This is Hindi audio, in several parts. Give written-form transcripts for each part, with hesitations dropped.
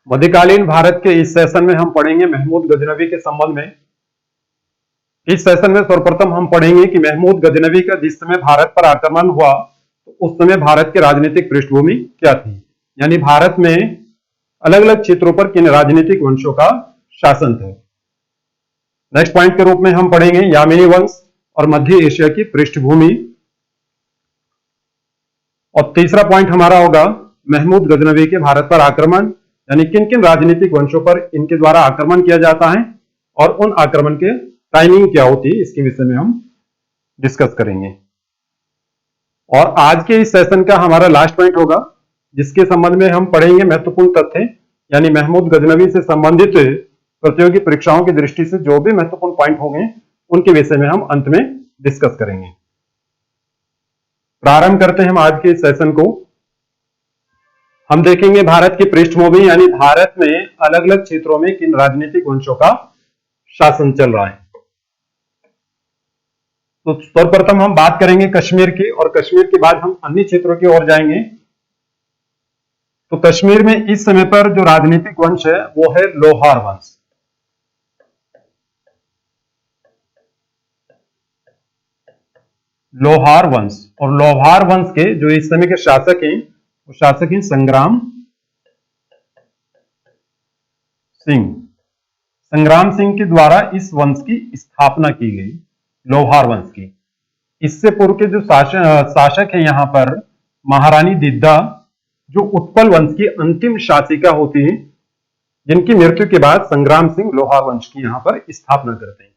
मध्यकालीन भारत के इस सेशन में हम पढ़ेंगे महमूद गजनवी के संबंध में। इस सेशन में सर्वप्रथम हम पढ़ेंगे कि महमूद गजनवी का जिस समय भारत पर आक्रमण हुआ तो उस समय भारत की राजनीतिक पृष्ठभूमि क्या थी, यानी भारत में अलग अलग क्षेत्रों पर किन राजनीतिक वंशों का शासन था। नेक्स्ट पॉइंट के रूप में हम पढ़ेंगे यामिनी वंश और मध्य एशिया की पृष्ठभूमि। और तीसरा पॉइंट हमारा होगा महमूद गजनवी के भारत पर आक्रमण, यानी किन किन राजनीतिक वंशों पर इनके द्वारा आक्रमण किया जाता है और उन आक्रमण के टाइमिंग क्या होती है, इसके विषय में हम डिस्कस करेंगे। और आज के इस सेशन का हमारा लास्ट पॉइंट होगा जिसके संबंध में हम पढ़ेंगे महत्वपूर्ण तथ्य, यानी महमूद गजनवी से संबंधित प्रतियोगी परीक्षाओं की दृष्टि से जो भी महत्वपूर्ण पॉइंट होंगे उनके विषय में हम अंत में डिस्कस करेंगे। प्रारंभ करते हैं हम आज के इस सेशन को। हम देखेंगे भारत की पृष्ठभूमि, यानी भारत में अलग अलग क्षेत्रों में किन राजनीतिक वंशों का शासन चल रहा है। तो सर्वप्रथम हम बात करेंगे कश्मीर की, और कश्मीर के बाद हम अन्य क्षेत्रों की ओर जाएंगे। तो कश्मीर में इस समय पर जो राजनीतिक वंश है वो है लोहार वंश। लोहार वंश, और लोहार वंश के जो इस समय के शासक हैं वो शासक हैं संग्राम सिंह। संग्राम सिंह के द्वारा इस वंश की स्थापना की गई, लोहार वंश की। इससे पूर्व के जो शासक है यहाँ पर महारानी दिद्दा, जो उत्पल वंश की अंतिम शासिका होती है, जिनकी मृत्यु के बाद संग्राम सिंह लोहार वंश की यहाँ पर स्थापना करते हैं।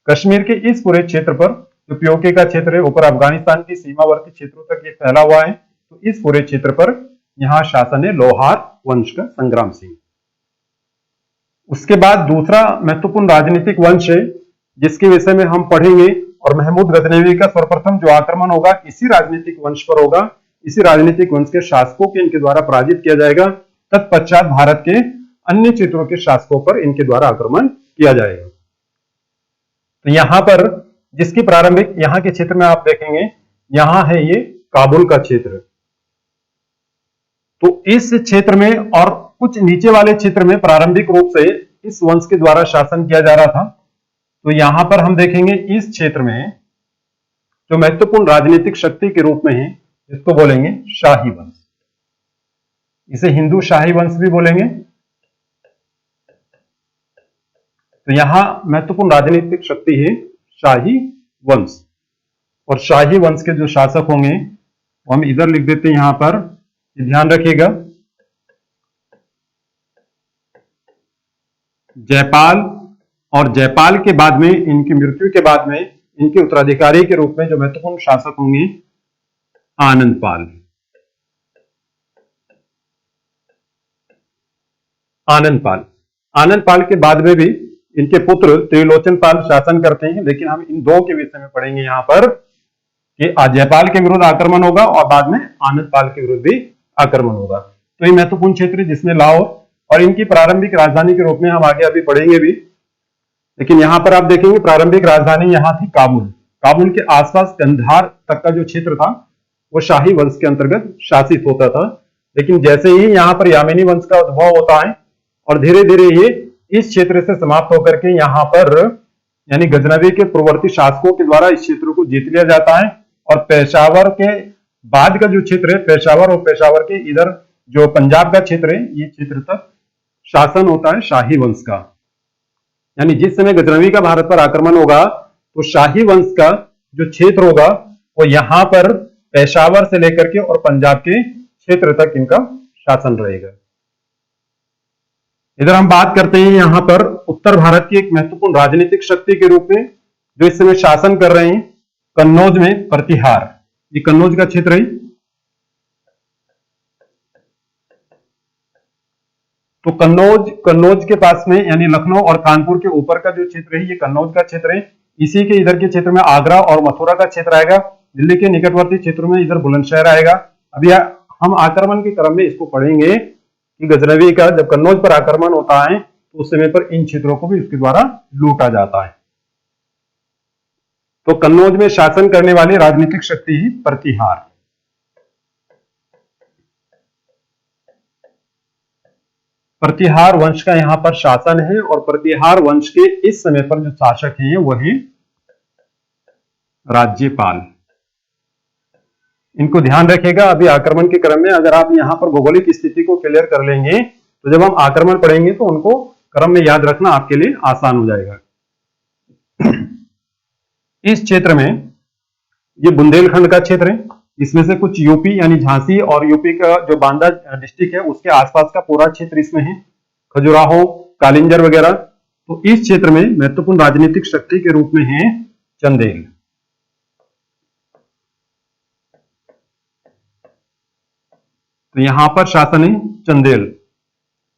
कश्मीर के इस पूरे क्षेत्र पर जो पीओके का क्षेत्र है ऊपर अफगानिस्तान की सीमावर्ती क्षेत्रों तक ये फैला हुआ है, तो इस पूरे क्षेत्र पर यहाँ शासन है लोहार वंश का, संग्राम सिंह। उसके बाद दूसरा महत्वपूर्ण राजनीतिक वंश है जिसके विषय में हम पढ़ेंगे, और महमूद गजनवी का सर्वप्रथम जो आक्रमण होगा इसी राजनीतिक वंश पर होगा। इसी राजनीतिक वंश के शासकों के इनके द्वारा पराजित किया जाएगा। तत्पश्चात भारत के अन्य क्षेत्रों के शासकों पर इनके द्वारा आक्रमण किया जाएगा। तो यहां पर जिसकी प्रारंभिक यहां के क्षेत्र में आप देखेंगे, यहां है ये काबुल का क्षेत्र। तो इस क्षेत्र में और कुछ नीचे वाले क्षेत्र में प्रारंभिक रूप से इस वंश के द्वारा शासन किया जा रहा था। तो यहां पर हम देखेंगे इस क्षेत्र में जो महत्वपूर्ण राजनीतिक शक्ति के रूप में है, इसको बोलेंगे शाही वंश। इसे हिंदू शाही वंश भी बोलेंगे। तो यहां महत्वपूर्ण राजनीतिक शक्ति है शाही वंश, और शाही वंश के जो शासक होंगे वो हम इधर लिख देते हैं यहां पर, ध्यान रखिएगा, जयपाल। और जयपाल के बाद में, इनकी मृत्यु के बाद में, इनके उत्तराधिकारी के रूप में जो महत्वपूर्ण शासक होंगे आनंदपाल। आनंदपाल आनंदपाल के बाद में भी इनके पुत्र त्रिलोचन पाल शासन करते हैं, लेकिन हम इन दो के विषय में पढ़ेंगे यहां पर कि जयपाल के विरुद्ध आक्रमण होगा और बाद में आनंदपाल के विरुद्ध भी आक्रमण होगा। तो ये महत्वपूर्ण क्षेत्र है जिसमें लाहौर और इनकी प्रारंभिक राजधानी के रूप में हम आगे अभी पढ़ेंगे भी, लेकिन यहां पर आप देखेंगे प्रारंभिक राजधानी यहां थी काबुल। काबुल के आसपास कंधार तक का जो क्षेत्र था वो शाही वंश के अंतर्गत शासित होता था। लेकिन जैसे ही यहाँ पर यामिनी वंश का उद्भव होता है और धीरे धीरे ये इस क्षेत्र से समाप्त होकर के यहाँ पर यानी गजनवी के पूर्ववर्ती शासकों के द्वारा इस क्षेत्र को जीत लिया जाता है, और पेशावर के बाद का जो क्षेत्र है, पेशावर और पेशावर के इधर जो पंजाब का क्षेत्र है, ये क्षेत्र तक शासन होता है शाही वंश का। यानी जिस समय गजनवी का भारत पर आक्रमण होगा तो शाही वंश का जो क्षेत्र होगा वो यहां पर पेशावर से लेकर के और पंजाब के क्षेत्र तक इनका शासन रहेगा। इधर हम बात करते हैं यहां पर उत्तर भारत की एक महत्वपूर्ण राजनीतिक शक्ति के रूप में जो इस समय शासन कर रहे हैं कन्नौज में प्रतिहार। ये कन्नौज का क्षेत्र है। तो कन्नौज के पास में यानी लखनऊ और कानपुर के ऊपर का जो क्षेत्र है ये कन्नौज का क्षेत्र है। इसी के इधर के क्षेत्र में आगरा और मथुरा का क्षेत्र आएगा। दिल्ली के निकटवर्ती क्षेत्रों में इधर बुलंदशहर आएगा। अभी हम आक्रमण के क्रम में इसको पढ़ेंगे कि गजनवी का जब कन्नौज पर आक्रमण होता है तो उस समय पर इन क्षेत्रों को भी उसके द्वारा लूटा जाता है। तो कन्नौज में शासन करने वाली राजनीतिक शक्ति ही प्रतिहार। प्रतिहार वंश का यहां पर शासन है और प्रतिहार वंश के इस समय पर जो शासक हैं वो हैं राज्यपाल। इनको ध्यान रखिएगा। अभी आक्रमण के क्रम में अगर आप यहां पर भौगोलिक स्थिति को क्लियर कर लेंगे तो जब हम आक्रमण पढ़ेंगे तो उनको क्रम में याद रखना आपके लिए आसान हो जाएगा। इस क्षेत्र में ये बुंदेलखंड का क्षेत्र है, इसमें से कुछ यूपी यानी झांसी और यूपी का जो बांदा डिस्ट्रिक्ट है उसके आसपास का पूरा क्षेत्र इसमें है, खजुराहो, कालिंजर वगैरह। तो इस क्षेत्र में महत्वपूर्ण राजनीतिक शक्ति के रूप में है चंदेल। तो यहां पर शासन है चंदेल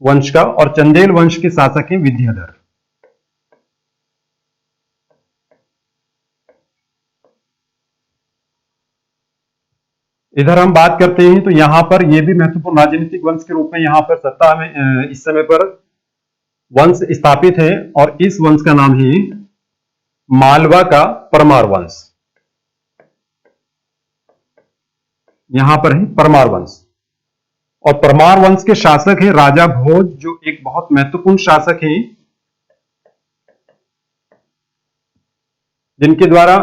वंश का और चंदेल वंश के शासक हैं विद्याधर। इधर हम बात करते हैं तो यहां पर यह भी महत्वपूर्ण राजनीतिक वंश के रूप में यहां पर सत्ता में इस समय पर वंश स्थापित है और इस वंश का नाम है मालवा का परमार वंश। यहां पर है परमार वंश और परमार वंश के शासक है राजा भोज, जो एक बहुत महत्वपूर्ण शासक हैं जिनके द्वारा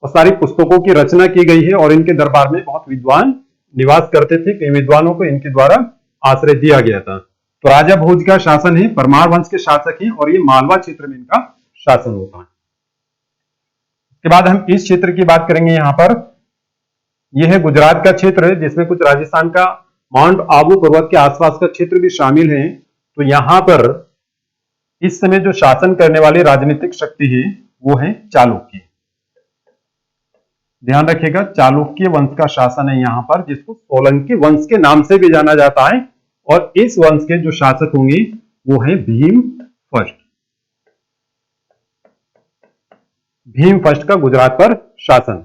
सारी पुस्तकों की रचना की गई है और इनके दरबार में बहुत विद्वान निवास करते थे। कई विद्वानों को इनके द्वारा आश्रय दिया गया था। तो राजा भोज का शासन है, परमार वंश के शासक हैं और ये मालवा क्षेत्र में इनका शासन होता है। इसके बाद हम इस क्षेत्र की बात करेंगे। यहां पर यह है गुजरात का क्षेत्र है जिसमें कुछ राजस्थान का माउंट आबू पर्वत के आसपास का क्षेत्र भी शामिल है। तो यहां पर इस समय जो शासन करने वाली राजनीतिक शक्ति है वो है चालुक्य। ध्यान रखिएगा, चालुक्य वंश का शासन है यहां पर, जिसको सोलंकी वंश के नाम से भी जाना जाता है। और इस वंश के जो शासक होंगे वो है भीम फर्स्ट। भीम फर्स्ट का गुजरात पर शासन।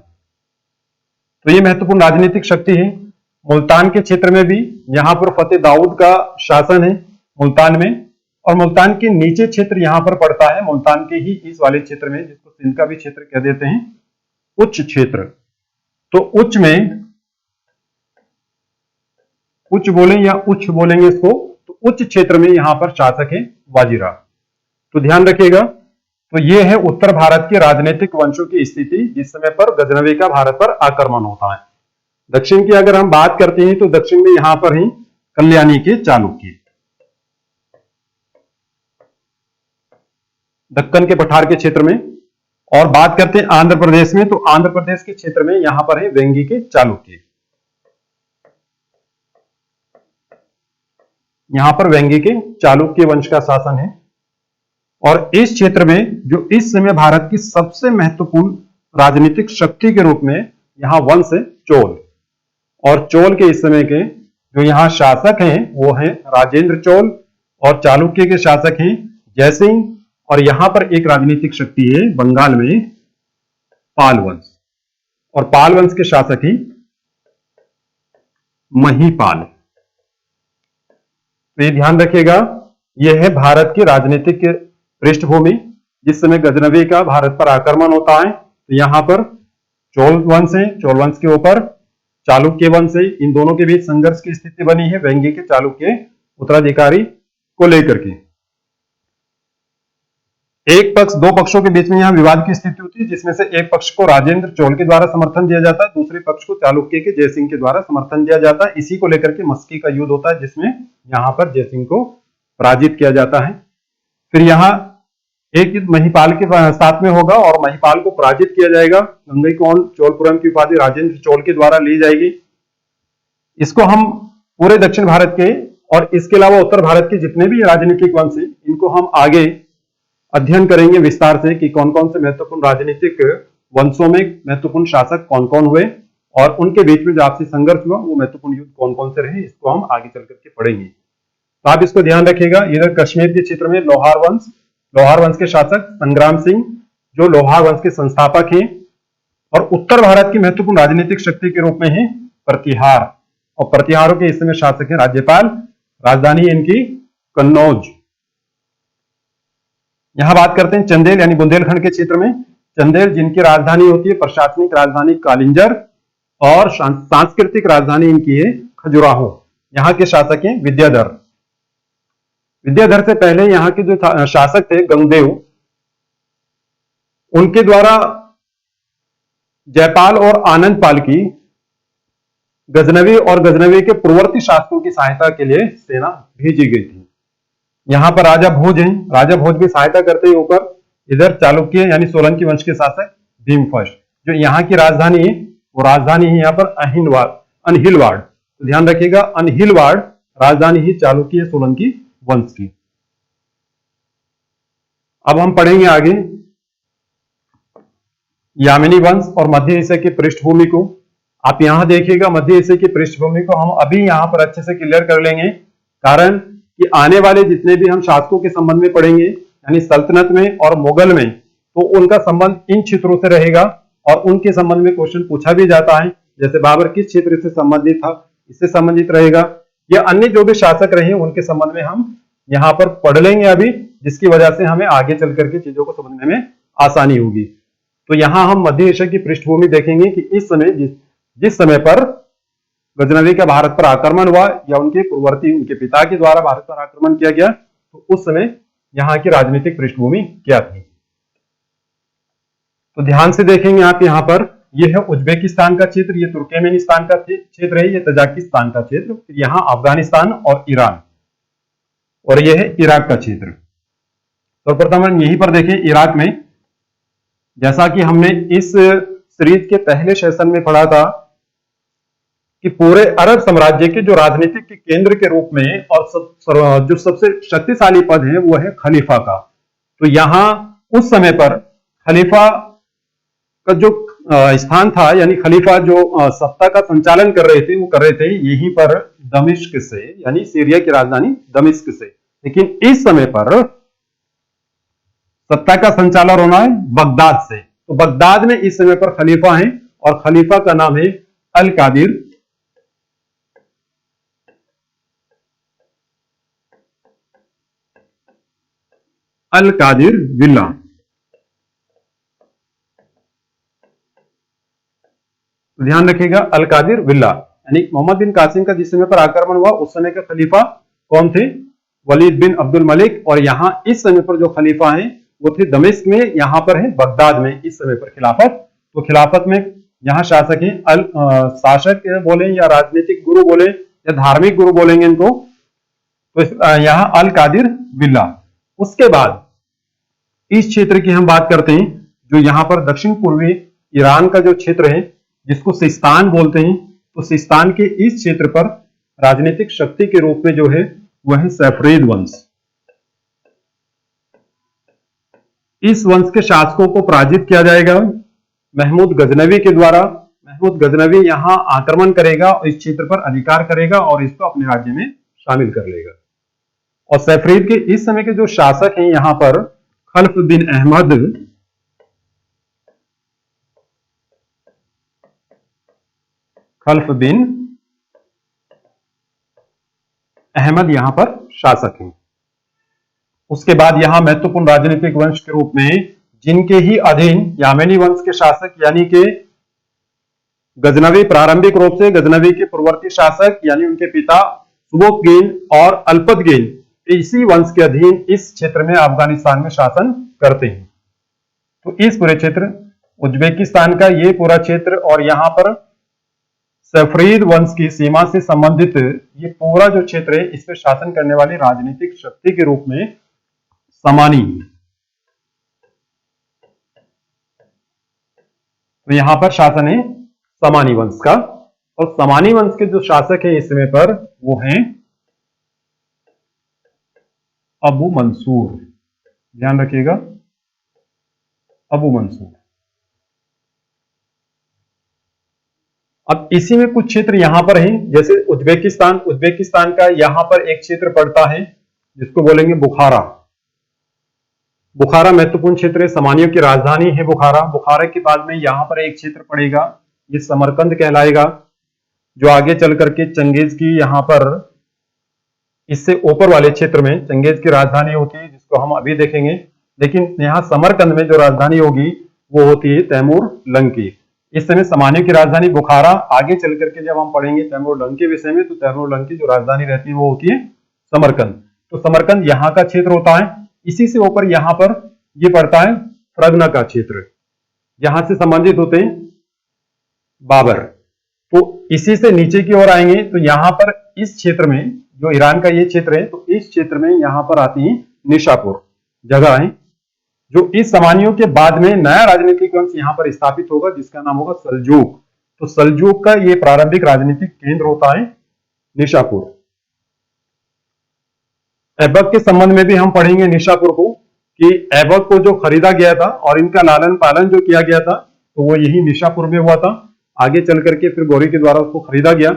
तो ये महत्वपूर्ण राजनीतिक शक्ति है। मुल्तान के क्षेत्र में भी यहां पर फतेह दाऊद का शासन है मुल्तान में, और मुल्तान के नीचे क्षेत्र यहां पर पड़ता है मुल्तान के ही इस वाले क्षेत्र में, जिसको सिंध का भी क्षेत्र कह देते हैं, उच्च क्षेत्र। तो उच्च में उच्च बोलें या उच्च बोलेंगे इसको, तो उच्च क्षेत्र में यहां पर शासक है वाजीरा। तो ध्यान रखिएगा। तो यह है उत्तर भारत के राजनीतिक वंशों की स्थिति जिस समय पर गजनवी का भारत पर आक्रमण होता है। दक्षिण की अगर हम बात करते हैं तो दक्षिण में यहां पर है कल्याणी के चालुक्य। दक्कन के पठार के क्षेत्र में। और बात करते हैं आंध्र प्रदेश में, तो आंध्र प्रदेश के क्षेत्र में यहां पर है वेंगी के चालुक्य। यहां पर वेंगी के चालुक्य वंश का शासन है। और इस क्षेत्र में जो इस समय भारत की सबसे महत्वपूर्ण राजनीतिक शक्ति के रूप में यहां वंश है चोल। और चोल के इस समय के जो यहां शासक हैं वो हैं राजेंद्र चोल, और चालुक्य के शासक हैं जयसिंह। और यहां पर एक राजनीतिक शक्ति है बंगाल में पाल वंश, और पाल वंश के शासक हैं महीपाल। तो ये ध्यान रखिएगा, यह है भारत की राजनीतिक पृष्ठभूमि जिस समय गजनवी का भारत पर आक्रमण होता है। तो यहां पर चोल वंश है, चोल वंश के ऊपर चालुक्य वंश है। इन दोनों के बीच संघर्ष की स्थिति बनी है वेंगी के चालुक्य उत्तराधिकारी को लेकर के। एक पक्ष दो पक्षों के बीच में यहां विवाद की स्थिति होती है, जिसमें से एक पक्ष को राजेंद्र चोल के द्वारा समर्थन दिया जाता है, दूसरे पक्ष को चालुक्य के जयसिंह के द्वारा समर्थन दिया जाता है। इसी को लेकर के मस्की का युद्ध होता है जिसमें यहां पर जयसिंह को पराजित किया जाता है। फिर यहां एक युद्ध महीपाल के साथ में होगा और महीपाल को पराजित किया जाएगा। गंगईकोंड चोलपुरम की उपाधि राजेंद्र चोल के द्वारा ली जाएगी। इसको हम पूरे दक्षिण भारत के और इसके अलावा उत्तर भारत के जितने भी राजनीतिक वंश हैं इनको हम आगे अध्ययन करेंगे विस्तार से कि कौन कौन से महत्वपूर्ण राजनीतिक वंशों में महत्वपूर्ण शासक कौन कौन हुए और उनके बीच में जो आपसी संघर्ष हुआ वो महत्वपूर्ण युद्ध कौन कौन से रहे, इसको हम आगे चल करके पढ़ेंगे। तो आप इसको ध्यान रखिएगा। इधर कश्मीर के क्षेत्र में लोहार वंश के शासक संग्राम सिंह, जो लोहार वंश के संस्थापक हैं, और उत्तर भारत की महत्वपूर्ण राजनीतिक शक्ति के रूप में है प्रतिहार, और प्रतिहारों के इस समय शासक है राज्यपाल। राजधानी इनकी कन्नौज। यहां बात करते हैं चंदेल यानी बुंदेलखंड के क्षेत्र में। चंदेल जिनकी राजधानी होती है प्रशासनिक राजधानी कालिंजर, और सांस्कृतिक राजधानी इनकी है खजुराहो। यहां के शासक हैं विद्याधर। विद्याधर से पहले यहाँ के जो शासक थे गंगदेव, उनके द्वारा जयपाल और आनंद पाल की गजनवी और गजनवी के पूर्ववर्ती शासकों की सहायता के लिए सेना भेजी गई थी। यहाँ पर राजा भोज हैं, राजा भोज भी सहायता करते ही ऊपर इधर चालुक्य यानी सोलंकी वंश के शासक भीमफश, जो यहाँ की राजधानी है वो राजधानी है यहाँ पर अनहिलवाड़। तो ध्यान रखिएगा, अनहिलवाड़ राजधानी ही चालुक्य सोलंकी वंश की। अब हम पढ़ेंगे आगे यामिनी वंश और मध्य एशिया की पृष्ठभूमि को। आप यहां देखिएगा, मध्य एशिया की पृष्ठभूमि को हम अभी यहां पर अच्छे से क्लियर कर लेंगे, कारण कि आने वाले जितने भी हम शासकों के संबंध में पढ़ेंगे यानी सल्तनत में और मुगल में, तो उनका संबंध इन क्षेत्रों से रहेगा और उनके संबंध में क्वेश्चन पूछा भी जाता है। जैसे बाबर किस क्षेत्र से संबंधित था, इससे संबंधित रहेगा, या अन्य जो भी शासक रहे उनके संबंध में हम यहाँ पर पढ़ लेंगे अभी, जिसकी वजह से हमें आगे चल करके चीजों को समझने में आसानी होगी। तो यहाँ हम मध्य एशिया की पृष्ठभूमि देखेंगे कि इस समय जिस समय पर गजनवी का भारत पर आक्रमण हुआ या उनके पूर्ववर्ती उनके पिता के द्वारा भारत पर आक्रमण किया गया, तो उस समय यहाँ की राजनीतिक पृष्ठभूमि क्या थी। तो ध्यान से देखेंगे आप यहाँ पर, यह है उज्बेकिस्तान का क्षेत्र, ये तुर्कमेनिस्तान का क्षेत्र है, ये तजाकिस्तान का क्षेत्र, फिर यहाँ अफगानिस्तान और ईरान, और यह है इराक का क्षेत्र। तो प्रथम हम यहीं पर देखें इराक में, जैसा कि हमने इस सीरीज के पहले सेशन में पढ़ा था कि पूरे अरब साम्राज्य के जो राजनीतिक के केंद्र के रूप में और जो सबसे शक्तिशाली पद है वो है खलीफा का। तो यहां उस समय पर खलीफा का जो स्थान था, यानी खलीफा जो सत्ता का संचालन कर रहे थे वो कर रहे थे यहीं पर दमिश्क से, यानी सीरिया की राजधानी दमिश्क से। लेकिन इस समय पर सत्ता का संचालन होना है बगदाद से। तो बगदाद में इस समय पर खलीफा है और खलीफा का नाम है अल कादिर विल्ला। ध्यान रखिएगा, अल कादिर विल्ला, यानी मोहम्मद बिन कासिम का जिस समय पर आक्रमण हुआ उस समय का खलीफा कौन थे? वलीद बिन अब्दुल मलिक। और यहां इस समय पर जो खलीफा हैं वो थे दमिश्क में, यहां पर है बगदाद में इस समय पर खिलाफत। तो खिलाफत में यहाँ शासक है शासक बोले या राजनीतिक गुरु बोले या धार्मिक गुरु बोलेंगे इनको, तो यहाँ अल कादिर बिल्ला। उसके बाद इस क्षेत्र की हम बात करते हैं, जो यहाँ पर दक्षिण पूर्वी ईरान का जो क्षेत्र है जिसको सिस्तान बोलते हैं, तो सिस्तान के इस क्षेत्र पर राजनीतिक शक्ति के रूप में जो है वह है सैफरीद वंश। इस वंश के शासकों को पराजित किया जाएगा महमूद गजनवी के द्वारा। महमूद गजनवी यहां आक्रमण करेगा और इस क्षेत्र पर अधिकार करेगा और इसको अपने राज्य में शामिल कर लेगा। और सैफरीद के इस समय के जो शासक हैं यहां पर खल्फ बिन अहमद, खल्फ बिन अहमद यहां पर शासक हैं। उसके बाद यहां महत्वपूर्ण राजनीतिक वंश के रूप में जिनके ही अधीन यामेनी वंश के शासक यानी कि गजनवी, प्रारंभिक रूप से गजनवी के पूर्ववर्ती शासक यानी उनके पिता सुबोकगीन और अल्पतगीन इसी वंश के अधीन इस क्षेत्र में अफगानिस्तान में शासन करते हैं। तो इस पूरे क्षेत्र उज्बेकिस्तान का ये पूरा क्षेत्र और यहां पर सैफरीद वंश की सीमा से संबंधित ये पूरा जो क्षेत्र है इस पर शासन करने वाली राजनीतिक शक्ति के रूप में समानी। तो यहां पर शासन है समानी वंश का, और समानी वंश के जो शासक है इस समय पर वो हैं अबू मंसूर। ध्यान रखिएगा, अबू मंसूर। अब इसी में कुछ क्षेत्र यहां पर हैं, जैसे उज्बेकिस्तान। उज्बेकिस्तान का यहां पर एक क्षेत्र पड़ता है जिसको बोलेंगे बुखारा। बुखारा महत्वपूर्ण क्षेत्र है, समानियों की राजधानी है बुखारा। बुखारा के बाद में यहां पर एक क्षेत्र पड़ेगा, ये समरकंद कहलाएगा, जो आगे चल करके चंगेज की यहां पर इससे ऊपर वाले क्षेत्र में चंगेज की राजधानी होती है, जिसको हम अभी देखेंगे। लेकिन यहाँ समरकंद में जो राजधानी होगी वो होती है तैमूर लंग की। इस समय समानियों की राजधानी बुखारा। आगे चल करके जब हम पढ़ेंगे तैमूर लंग के विषय में, तो तैमूर लंग की जो राजधानी रहती है वो होती है समरकंद। तो समरकंद यहाँ का क्षेत्र होता है। इसी से ऊपर यहाँ पर ये पड़ता है फरगना का क्षेत्र, यहां से संबंधित होते हैं बाबर। तो इसी से नीचे की ओर आएंगे तो यहां पर इस क्षेत्र में, जो ईरान का ये क्षेत्र है, तो इस क्षेत्र में यहां पर आती है निशापुर जगह है, जो इस सामानियों के बाद में नया राजनीतिक वंश यहां पर स्थापित होगा जिसका नाम होगा सल्जूक। तो सल्जूक का ये प्रारंभिक राजनीतिक केंद्र होता है निशापुर। ऐबक के संबंध में भी हम पढ़ेंगे निशापुर को, कि ऐबक को जो खरीदा गया था और इनका लालन पालन जो किया गया था तो वो यही निशापुर में हुआ था। आगे चल करके फिर गौरी के द्वारा उसको खरीदा गया।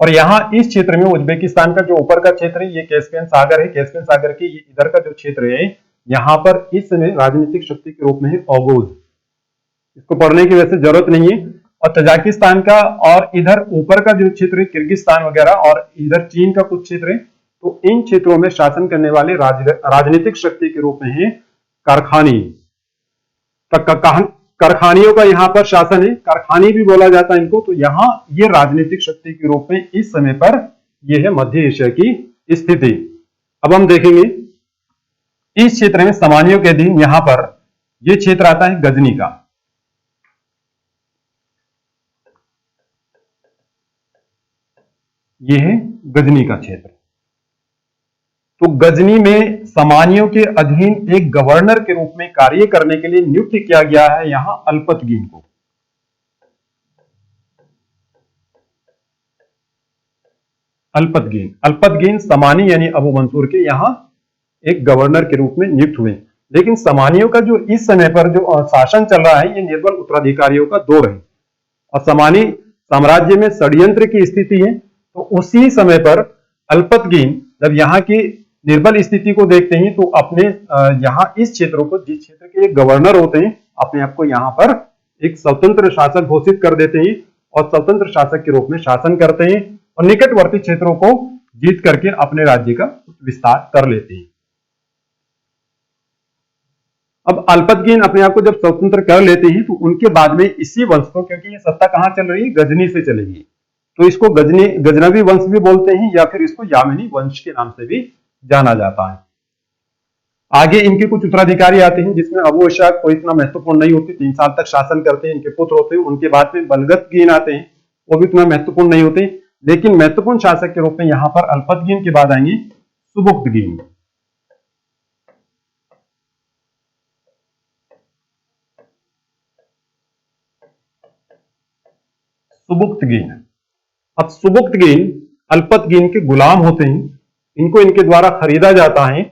और यहाँ इस क्षेत्र में उज्बेकिस्तान का जो ऊपर का क्षेत्र है ये कैस्पियन सागर है। कैस्पियन सागर के ये इधर का जो क्षेत्र है यहाँ पर इस समय राजनीतिक शक्ति के रूप में है ओगुज। इसको पढ़ने की वैसे जरूरत नहीं है। और तजाकिस्तान का और इधर ऊपर का जो क्षेत्र है किर्गिस्तान वगैरह और इधर चीन का कुछ क्षेत्र है, तो इन क्षेत्रों में शासन करने वाले राजनीतिक शक्ति के रूप में है कारखानी। कारखानियों का यहाँ पर शासन है, कारखानी भी बोला जाता है इनको। तो यहाँ ये राजनीतिक शक्ति के रूप में इस समय पर यह है मध्य एशिया की स्थिति। अब हम देखेंगे इस क्षेत्र में सामानियों के अधीन यहां पर यह क्षेत्र आता है गजनी का। यह है गजनी का क्षेत्र। तो गजनी में सामानियों के अधीन एक गवर्नर के रूप में कार्य करने के लिए नियुक्त किया गया है यहां अल्पतगीन को। अल्पतगीन सामानी यानी अबू मंसूर के यहां एक गवर्नर के रूप में नियुक्त हुए। लेकिन सामानियों का जो इस समय पर जो शासन चल रहा है ये निर्बल उत्तराधिकारियों का दौर है और सामानी साम्राज्य में षड्यंत्र की स्थिति है। तो उसी समय पर अल्पतगीन जब यहाँ की निर्बल स्थिति को देखते हैं तो अपने यहाँ इस क्षेत्रों को, जिस क्षेत्र के एक गवर्नर होते हैं, अपने आप को यहाँ पर एक स्वतंत्र शासक घोषित कर देते हैं और स्वतंत्र शासक के रूप में शासन करते हैं और निकटवर्ती क्षेत्रों को जीत करके अपने राज्य का विस्तार कर लेते हैं। अब अल्पतगीन अपने आप को जब स्वतंत्र कर लेते हैं तो उनके बाद में इसी वंश को, क्योंकि ये सत्ता कहां चल रही है, गजनी से चलेगी, तो इसको गजनवी वंश भी बोलते हैं या फिर इसको यामिनी वंश के नाम से भी जाना जाता है। आगे इनके कुछ उत्तराधिकारी आते हैं जिसमें अबू इशहाक कोई इतना महत्वपूर्ण नहीं होते, 3 साल तक शासन करते हैं, इनके पुत्र होते हैं। उनके बाद में बलगतगीन आते हैं, वो भी इतना महत्वपूर्ण नहीं होते, लेकिन महत्वपूर्ण शासक के रूप में यहां पर अल्पतगीन के बाद आएंगे सुबुक्तगीन। सुबुक्तगीन। अब सुबुक्तगीन अल्पतगीन के गुलाम होते हैं, इनको इनके द्वारा खरीदा जाता है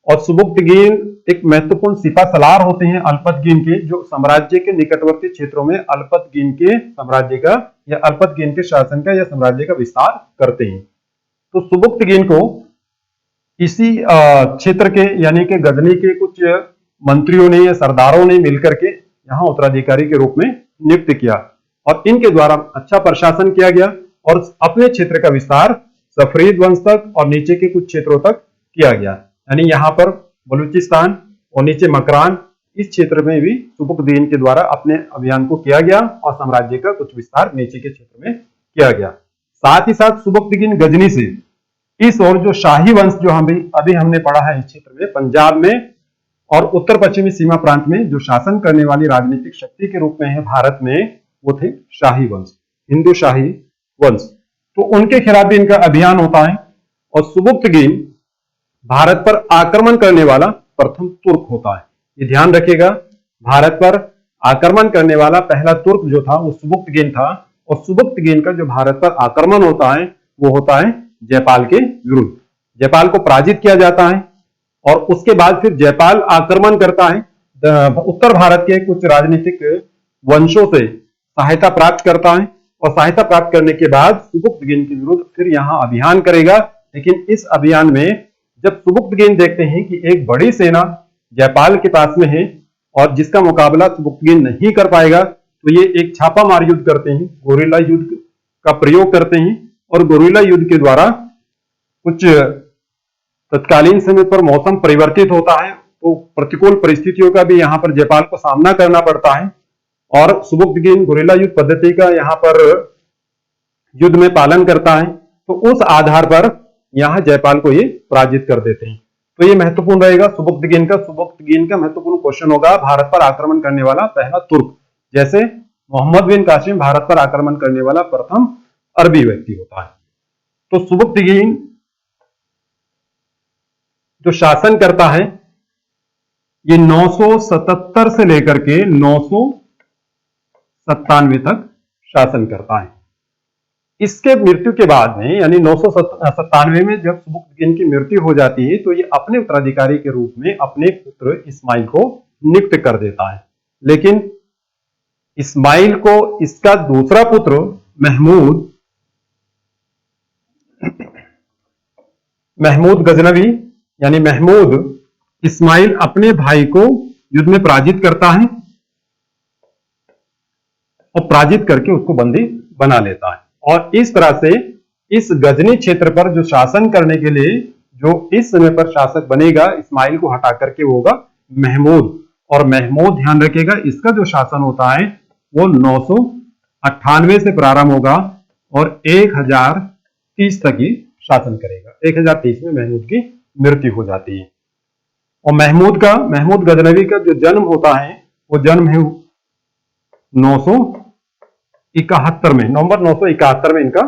और सुबुक्तगीन एक महत्वपूर्ण सिपा सलार होते हैं अल्पतगीन के, जो साम्राज्य के निकटवर्ती क्षेत्रों में अल्पतगीन के साम्राज्य का या अल्पतगीन के शासन का या साम्राज्य का विस्तार करते हैं। तो सुबुक्तगीन को इसी क्षेत्र के यानी कि गजनी के कुछ मंत्रियों ने या सरदारों ने मिलकर के यहाँ उत्तराधिकारी के रूप में नियुक्त किया और इनके द्वारा अच्छा प्रशासन किया गया और अपने क्षेत्र का विस्तार सफरीद वंश तक और नीचे के कुछ क्षेत्रों तक किया गया। यानी यहाँ पर बलूचिस्तान और नीचे मकरान, इस क्षेत्र में भी सुबुक्तगीन के द्वारा अपने अभियान को किया गया और साम्राज्य का कुछ विस्तार नीचे के क्षेत्र में किया गया। साथ ही साथ सुबुक्तगीन गजनी से इस और जो शाही वंश जो अभी हमने पढ़ा है इस क्षेत्र में, पंजाब में और उत्तर पश्चिमी सीमा प्रांत में जो शासन करने वाली राजनीतिक शक्ति के रूप में है भारत में, वो थे शाही वंश, हिंदू शाही वंश। तो उनके खिलाफ भी इनका अभियान होता है और सुबुक्तगीन भारत पर आक्रमण करने वाला प्रथम तुर्क होता है। ये ध्यान रखिएगा, भारत पर आक्रमण करने वाला पहला तुर्क जो था वो सुबुक्तगीन था और सुबुक्तगीन का जो भारत पर आक्रमण होता है वो होता है जयपाल के विरुद्ध। जयपाल को पराजित किया जाता है और उसके बाद फिर जयपाल आक्रमण करता है, उत्तर भारत के कुछ राजनीतिक वंशों से सहायता प्राप्त करता है और सहायता प्राप्त करने के बाद सुबुक्तगीन के विरुद्ध फिर यहां अभियान करेगा। लेकिन इस अभियान में जब सुबुक्तगीन देखते हैं कि एक बड़ी सेना जयपाल के पास में है और जिसका मुकाबला सुबुक्तगीन नहीं कर पाएगा, तो ये एक छापामार युद्ध करते हैं, गोरिल्ला युद्ध का प्रयोग करते हैं और गोरिल्ला युद्ध के द्वारा कुछ तत्कालीन समय पर मौसम परिवर्तित होता है तो प्रतिकूल परिस्थितियों का भी यहाँ पर जयपाल को सामना करना पड़ता है और सुबुक्तगीन गोरिल्ला युद्ध पद्धति का यहाँ पर युद्ध में पालन करता है। तो उस आधार पर यहाँ जयपाल को ये पराजित कर देते हैं। तो ये महत्वपूर्ण रहेगा सुबुक्तगीन का महत्वपूर्ण क्वेश्चन होगा, भारत पर आक्रमण करने वाला पहला तुर्क, जैसे मोहम्मद बिन कासिम भारत पर आक्रमण करने वाला प्रथम अरबी व्यक्ति होता है। तो सुबुक्तगीन जो शासन करता है ये 977 से लेकर के 997 तक शासन करता है। इसके मृत्यु के बाद में यानी 997 में जब सुबुक्तगीन की मृत्यु हो जाती है तो ये अपने उत्तराधिकारी के रूप में अपने पुत्र इस्माइल को नियुक्त कर देता है। लेकिन इस्माइल को इसका दूसरा पुत्र महमूद गजनवी यानी महमूद इस्माइल अपने भाई को युद्ध में पराजित करता है और पराजित करके उसको बंदी बना लेता है। और इस तरह से इस गजनी क्षेत्र पर जो शासन करने के लिए जो इस समय पर शासक बनेगा इस्माइल को हटा करके वो होगा महमूद। और महमूद ध्यान रखिएगा इसका जो शासन होता है वो 998 से प्रारंभ होगा और 1030 तक ही शासन करेगा। 1030 में महमूद की मृत्यु हो जाती है। और महमूद गजनवी का जो जन्म होता है वो जन्म है 971 में, नवंबर 971 में इनका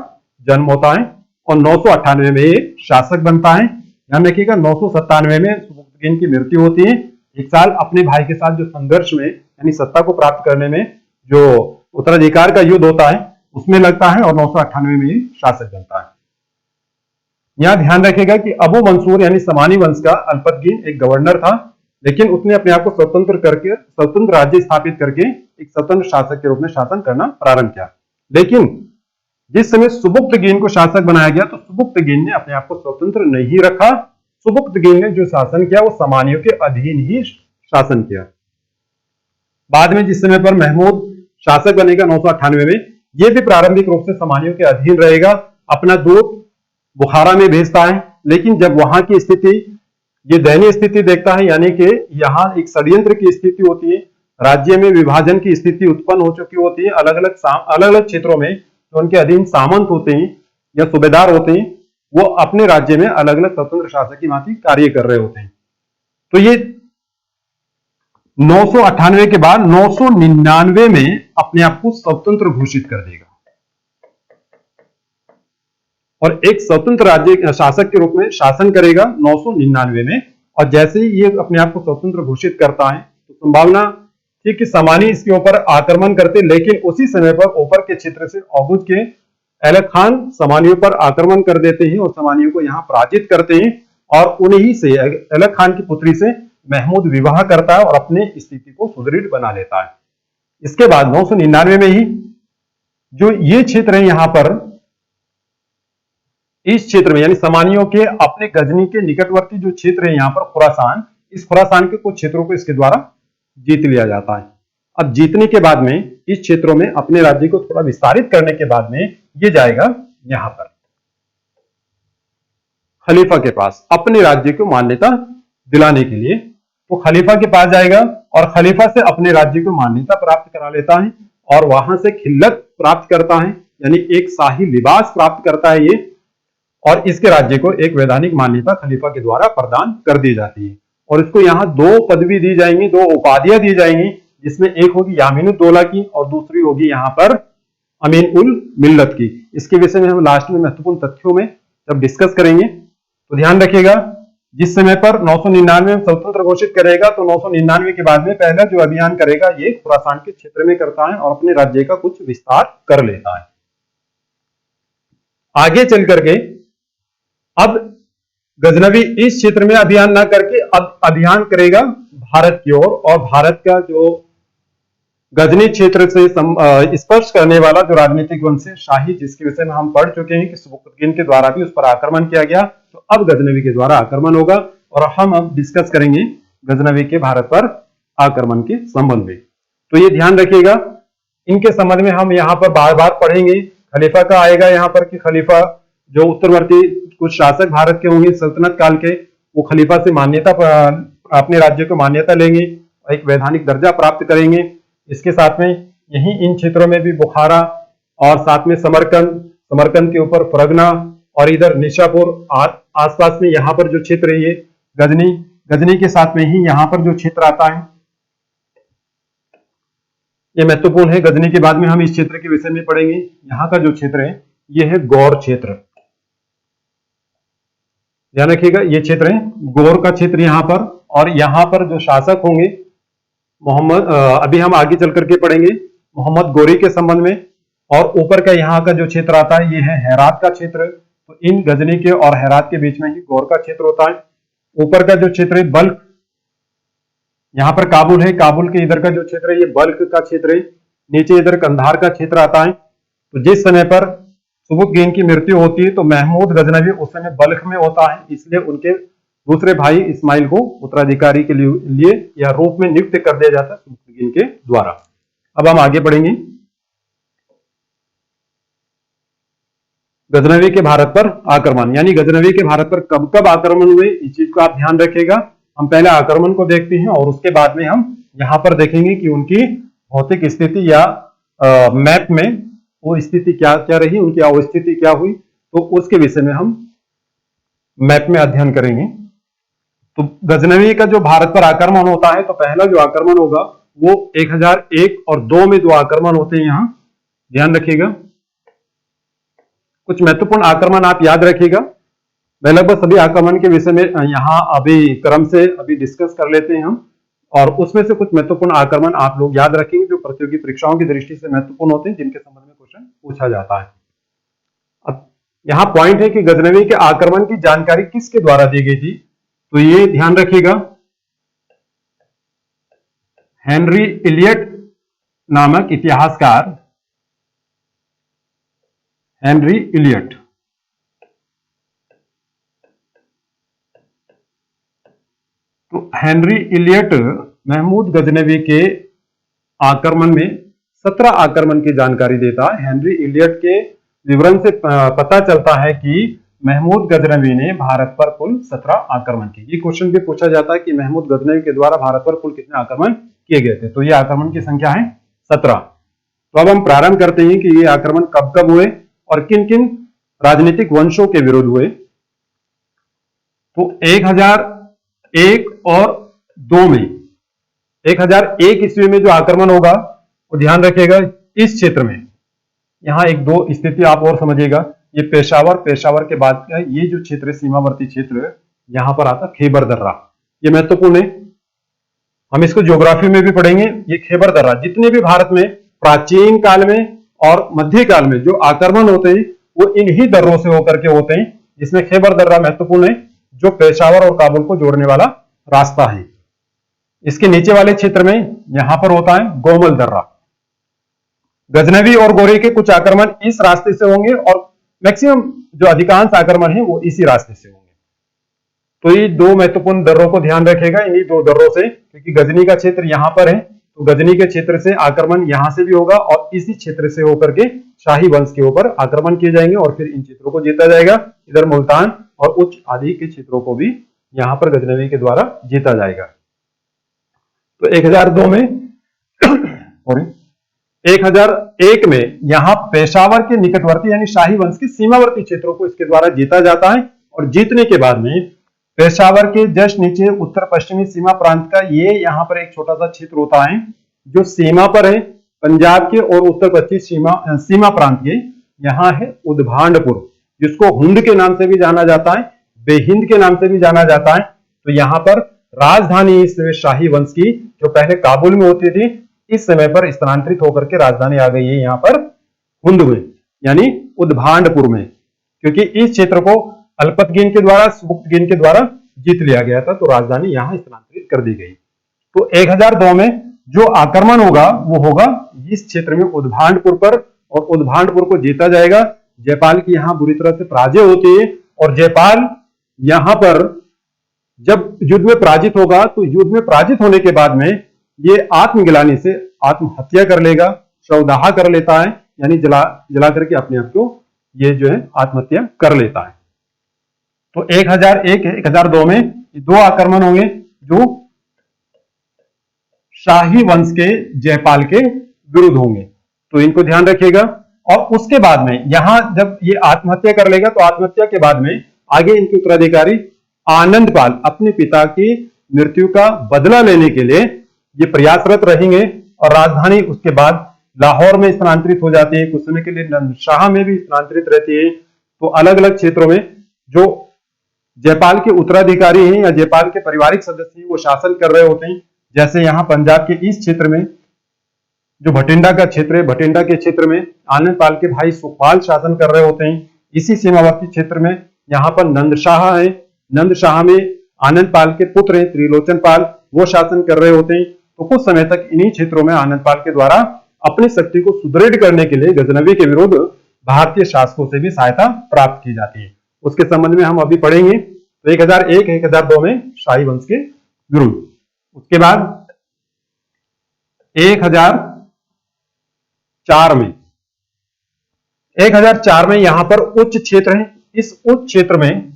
जन्म होता है और 998 में ये शासक बनता है। ध्यान रखिएगा 997 में सुबुक्तगीन की मृत्यु होती है। एक साल अपने भाई के साथ जो संघर्ष में यानी सत्ता को प्राप्त करने में जो उत्तराधिकार का युद्ध होता है उसमें लगता है और 998 में ये शासक बनता है। यहां ध्यान रखिएगा कि अबू मंसूर यानी समानी वंश का अल्पतगीन एक गवर्नर था, लेकिन उसने अपने आप को स्वतंत्र राज्य स्थापित करके एक स्वतंत्र शासक के रूप में शासन करना प्रारंभ किया। लेकिन जिस समय सुबुक्तगीन को शासक बनाया गया तो सुबुक्तगीन ने अपने आप को स्वतंत्र नहीं रखा। सुबुक्तगीन ने जो शासन किया वो समानियों के अधीन ही शासन किया। बाद में जिस समय पर महमूद शासक बनेगा 998 में, ये भी प्रारंभिक रूप से समानियों के अधीन रहेगा। अपना दूत बुखारा में भेजता है, लेकिन जब वहां की स्थिति ये दयनीय स्थिति देखता है यानी कि यहाँ एक षड्यंत्र की स्थिति होती है, राज्य में विभाजन की स्थिति उत्पन्न हो चुकी होती है। अलग अलग क्षेत्रों में जो उनके अधीन सामंत होते हैं या सूबेदार होते हैं वो अपने राज्य में अलग अलग स्वतंत्र शासक की भांति कार्य कर रहे होते हैं। तो ये 998 के बाद 999 में अपने आप को स्वतंत्र घोषित कर देगा और एक स्वतंत्र राज्य शासक के रूप में शासन करेगा 999 में। और जैसे ही ये अपने आप को स्वतंत्र घोषित करता है तो संभावना थी कि समानी इसके ऊपर आक्रमण करते, लेकिन उसी समय पर ऊपर के क्षेत्र से औगुज के अलग खान समानियों पर आक्रमण कर देते हैं और समानियों को यहाँ पराजित करते हैं और उन्हीं से अलग खान की पुत्री से महमूद विवाह करता है और अपने स्थिति को सुदृढ़ बना लेता है। इसके बाद 999 में ही जो ये क्षेत्र है यहाँ पर इस क्षेत्र में यानी समानियों के अपने गजनी के निकटवर्ती जो क्षेत्र है यहाँ पर खुरासान, इस खुरासान के कुछ क्षेत्रों को इसके द्वारा जीत लिया जाता है। अब जीतने के बाद में इस क्षेत्रों में अपने राज्य को थोड़ा विस्तारित करने के बाद में ये जाएगा यहां पर खलीफा के पास अपने राज्य को मान्यता दिलाने के लिए। तो खलीफा के पास जाएगा और खलीफा से अपने राज्य को मान्यता प्राप्त करा लेता है और वहां से खिल्लत प्राप्त करता है यानी एक शाही लिबास प्राप्त करता है ये, और इसके राज्य को एक वैधानिक मान्यता खलीफा के द्वारा प्रदान कर दी जाती है। और इसको यहाँ दो पदवी दी जाएंगी, दो उपाधियां दी जाएंगी, जिसमें एक होगी यामीनुद्दौला की और दूसरी होगी यहाँ पर अमीन उल मिल्लत की। इसके विषय में हम लास्ट में महत्वपूर्ण तथ्यों में जब डिस्कस करेंगे तो ध्यान रखिएगा जिस समय पर 999 में स्वतंत्र घोषित करेगा तो 999 के बाद में पहला जो अभियान करेगा ये खुरासान के क्षेत्र में करता है और अपने राज्य का कुछ विस्तार कर लेता है। आगे चल करके अब गजनवी इस क्षेत्र में अभियान ना करके अब अभियान करेगा भारत की ओर और भारत का जो गजनी क्षेत्र से स्पर्श करने वाला जो राजनीतिक वंश है शाही, जिसके विषय में हम पढ़ चुके हैं कि सुबुक्तगीन के द्वारा भी उस पर आक्रमण किया गया, तो अब गजनवी के द्वारा आक्रमण होगा और हम अब डिस्कस करेंगे गजनवी के भारत पर आक्रमण के संबंध में। तो ये ध्यान रखिएगा इनके संबंध में हम यहाँ पर बार बार पढ़ेंगे। खलीफा का आएगा यहाँ पर कि खलीफा जो उत्तरवर्ती कुछ शासक भारत के होंगे सल्तनत काल के, वो खलीफा से मान्यता अपने राज्य को मान्यता लेंगे, एक वैधानिक दर्जा प्राप्त करेंगे। इसके साथ में यही इन क्षेत्रों में भी बुखारा और साथ में समरकंद के ऊपर फरगना और इधर निशापुर आसपास में यहाँ पर जो क्षेत्र है ये गजनी, गजनी के साथ में ही यहाँ पर जो क्षेत्र आता है ये महत्वपूर्ण है। गजनी के बाद में हम इस क्षेत्र के विषय में पढ़ेंगे। यहाँ का जो क्षेत्र है ये है गौर क्षेत्र, ध्यान रखिएगा ये क्षेत्र है गौर का क्षेत्र यहाँ पर। और यहाँ पर जो शासक होंगे अभी हम आगे चल करके पढ़ेंगे मोहम्मद गौरी के संबंध में। और ऊपर का यहाँ का जो क्षेत्र आता है ये है हेरात का क्षेत्र। तो इन गजनी के और हेरात के बीच में ही गौर का क्षेत्र होता है। ऊपर का जो क्षेत्र है बल्ख, यहाँ पर काबुल है, काबुल के इधर का जो क्षेत्र है ये बल्ख का क्षेत्र है। नीचे इधर कंधार का क्षेत्र आता है। तो जिस समय पर सुबुक्तगीन की मृत्यु होती है तो महमूद गजनवी उस समय बल्ख में होता है, इसलिए उनके दूसरे भाई इस्माइल को उत्तराधिकारी के लिए या रूप में नियुक्त कर दिया जाता है सुबुक्तगीन के द्वारा। अब हम आगे बढ़ेंगे। गजनवी के भारत पर आक्रमण, यानी गजनवी के भारत पर कब कब आक्रमण हुए इस चीज को आप ध्यान रखिएगा। हम पहले आक्रमण को देखते हैं और उसके बाद में हम यहाँ पर देखेंगे कि उनकी भौतिक स्थिति या मैप में वो स्थिति क्या क्या रही, उनकी अवस्थिति क्या हुई, तो उसके विषय में हम मैप में अध्ययन करेंगे। तो गजनवी का जो भारत पर आक्रमण होता है तो पहला जो आक्रमण होगा वो 1001 और 2 में जो आक्रमण होते हैं यहाँ ध्यान रखिएगा। कुछ महत्वपूर्ण आक्रमण आप याद रखिएगा। मैं लगभग सभी आक्रमण के विषय में यहाँ अभी क्रम से अभी डिस्कस कर लेते हैं हम, और उसमें से कुछ महत्वपूर्ण आक्रमण आप लोग याद रखेंगे जो प्रतियोगी परीक्षाओं की दृष्टि से महत्वपूर्ण होते हैं, जिनके संबंध में क्वेश्चन पूछा जाता है। अब यहाँ पॉइंट है कि गजनवी के आक्रमण की जानकारी किसके द्वारा दी गई थी, तो ये ध्यान रखिएगा हेनरी इलियट नामक इतिहासकार, हेनरी इलियट, तो हेनरी इलियट महमूद गजनवी के आक्रमण में 17 आक्रमण की जानकारी देता है। हेनरी इलियट के विवरण से पता चलता है कि महमूद गजनवी ने भारत पर कुल 17 आक्रमण किए। ये क्वेश्चन भी पूछा जाता है कि महमूद गजनवी के द्वारा भारत पर कुल कितने आक्रमण किए गए थे, तो ये आक्रमण की संख्या है 17। तो अब हम प्रारंभ करते हैं कि ये आक्रमण कब कब हुए और किन किन राजनीतिक वंशों के विरुद्ध हुए। तो 1001 और 2 में, 1001 ईस्वी में जो आक्रमण होगा वो ध्यान रखिएगा इस क्षेत्र में, यहाँ एक दो स्थिति आप और समझिएगा। ये पेशावर के बाद का ये जो क्षेत्र सीमावर्ती क्षेत्र यहाँ पर आता खैबर दर्रा, ये महत्वपूर्ण है, हम इसको ज्योग्राफी में भी पढ़ेंगे। ये खैबर दर्रा जितने भी भारत में प्राचीन काल में और मध्य काल में जो आक्रमण होते हैं वो इन्हीं दर्रों से होकर के होते हैं, जिसमें खैबर दर्रा महत्वपूर्ण है जो पेशावर और काबुल को जोड़ने वाला रास्ता है। इसके नीचे वाले क्षेत्र में यहां पर होता है गोमल दर्रा। गजनवी और गौरी के कुछ आक्रमण इस रास्ते से होंगे और मैक्सिमम जो अधिकांश आक्रमण है वो इसी रास्ते से होंगे। तो ये दो महत्वपूर्ण दर्रों को ध्यान रखेगा, इन्हीं दो दर्रों से, क्योंकि गजनी का क्षेत्र यहां पर है तो गजनी के क्षेत्र से आक्रमण यहां से भी होगा और इसी क्षेत्र से होकर के शाही वंश के ऊपर आक्रमण किए जाएंगे और फिर इन क्षेत्रों को जीता जाएगा। इधर मुल्तान और उच्च आदि के क्षेत्रों को भी यहां पर गजनवी के द्वारा जीता जाएगा। तो 1002 में 1001 में यहां पेशावर के निकटवर्ती यानी शाही वंश के सीमावर्ती क्षेत्रों को इसके द्वारा जीता जाता है और जीतने के बाद में पेशावर के जस्ट नीचे उत्तर पश्चिमी सीमा प्रांत का ये यहाँ पर एक छोटा सा क्षेत्र होता है जो सीमा पर है पंजाब के और उत्तर पश्चिमी सीमा प्रांत के, यहाँ है उद्भांडपुर जिसको हुंड के नाम से भी जाना जाता है, बेहिंद के नाम से भी जाना जाता है। तो यहाँ पर राजधानी इस शाही वंश की जो पहले काबुल में होती थी इस समय पर स्थानांतरित होकर के राजधानी आ गई है यहाँ पर हुंड में यानी उद्भांडपुर में, क्योंकि इस क्षेत्र को अल्पतगीन के द्वारा सुबुक्तगीन के द्वारा जीत लिया गया था तो राजधानी यहां स्थानांतरित कर दी गई। तो 1002 में जो आक्रमण होगा वो होगा इस क्षेत्र में उद्भांडपुर पर और उद्भांडपुर को जीता जाएगा। जयपाल की यहां बुरी तरह से पराजय होती है और जयपाल यहां पर जब युद्ध में पराजित होगा तो युद्ध में पराजित होने के बाद में ये आत्मगिलानी से आत्महत्या कर लेगा, शवदाह कर लेता है, यानी जला करके अपने आप को ये जो है आत्महत्या कर लेता है। तो 1001 1002 में दो आक्रमण होंगे जो शाही वंश के जयपाल के विरुद्ध होंगे, तो इनको ध्यान रखिएगा। और उसके बाद में यहां जब ये आत्महत्या कर लेगा तो आत्महत्या के बाद में आगे इनके उत्तराधिकारी आनंदपाल अपने पिता की मृत्यु का बदला लेने के लिए ये प्रयासरत रहेंगे और राजधानी उसके बाद लाहौर में स्थानांतरित हो जाती है, कुछ समय के लिए नंदशाह में भी स्थानांतरित रहती है। तो अलग अलग क्षेत्रों में जो जयपाल के उत्तराधिकारी हैं या जयपाल के पारिवारिक सदस्य हैं वो शासन कर रहे होते हैं। जैसे यहाँ पंजाब के इस क्षेत्र में जो भटिंडा का क्षेत्र है, भटिंडा के क्षेत्र में आनंदपाल के भाई सुखपाल शासन कर रहे होते हैं। इसी सीमावर्ती क्षेत्र में यहाँ पर नंदशाह है, नंदशाह में आनंदपाल के पुत्र हैं त्रिलोचन पाल, वो शासन कर रहे होते हैं। तो कुछ समय तक इन्हीं क्षेत्रों में आनंदपाल के द्वारा अपनी शक्ति को सुदृढ़ करने के लिए गजनवी के विरुद्ध भारतीय शासकों से भी सहायता प्राप्त की जाती है। उसके संबंध में हम अभी पढ़ेंगे। तो 1001 1002 में शाही वंश के विरुद्ध, उसके बाद 1004 में 1004 में यहां पर उच्च क्षेत्र है, इस उच्च क्षेत्र में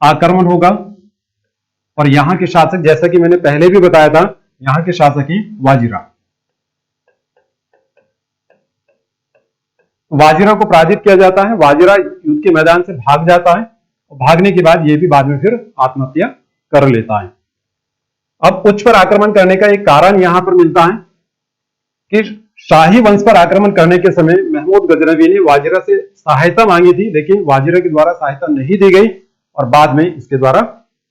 आक्रमण होगा और यहां के शासक, जैसा कि मैंने पहले भी बताया था, यहां के शासक हैं वाजिरा। वाजिरा को पराजित किया जाता है, वाजिरा युद्ध के मैदान से भाग जाता है और भागने के बाद ये भी बाद में फिर आत्महत्या कर लेता है। अब उच्च पर आक्रमण करने का एक कारण यहां पर मिलता है कि शाही वंश पर आक्रमण करने के समय महमूद गजनवी ने वाजिरा से सहायता मांगी थी, लेकिन वाजिरा के द्वारा सहायता नहीं दी गई और बाद में इसके द्वारा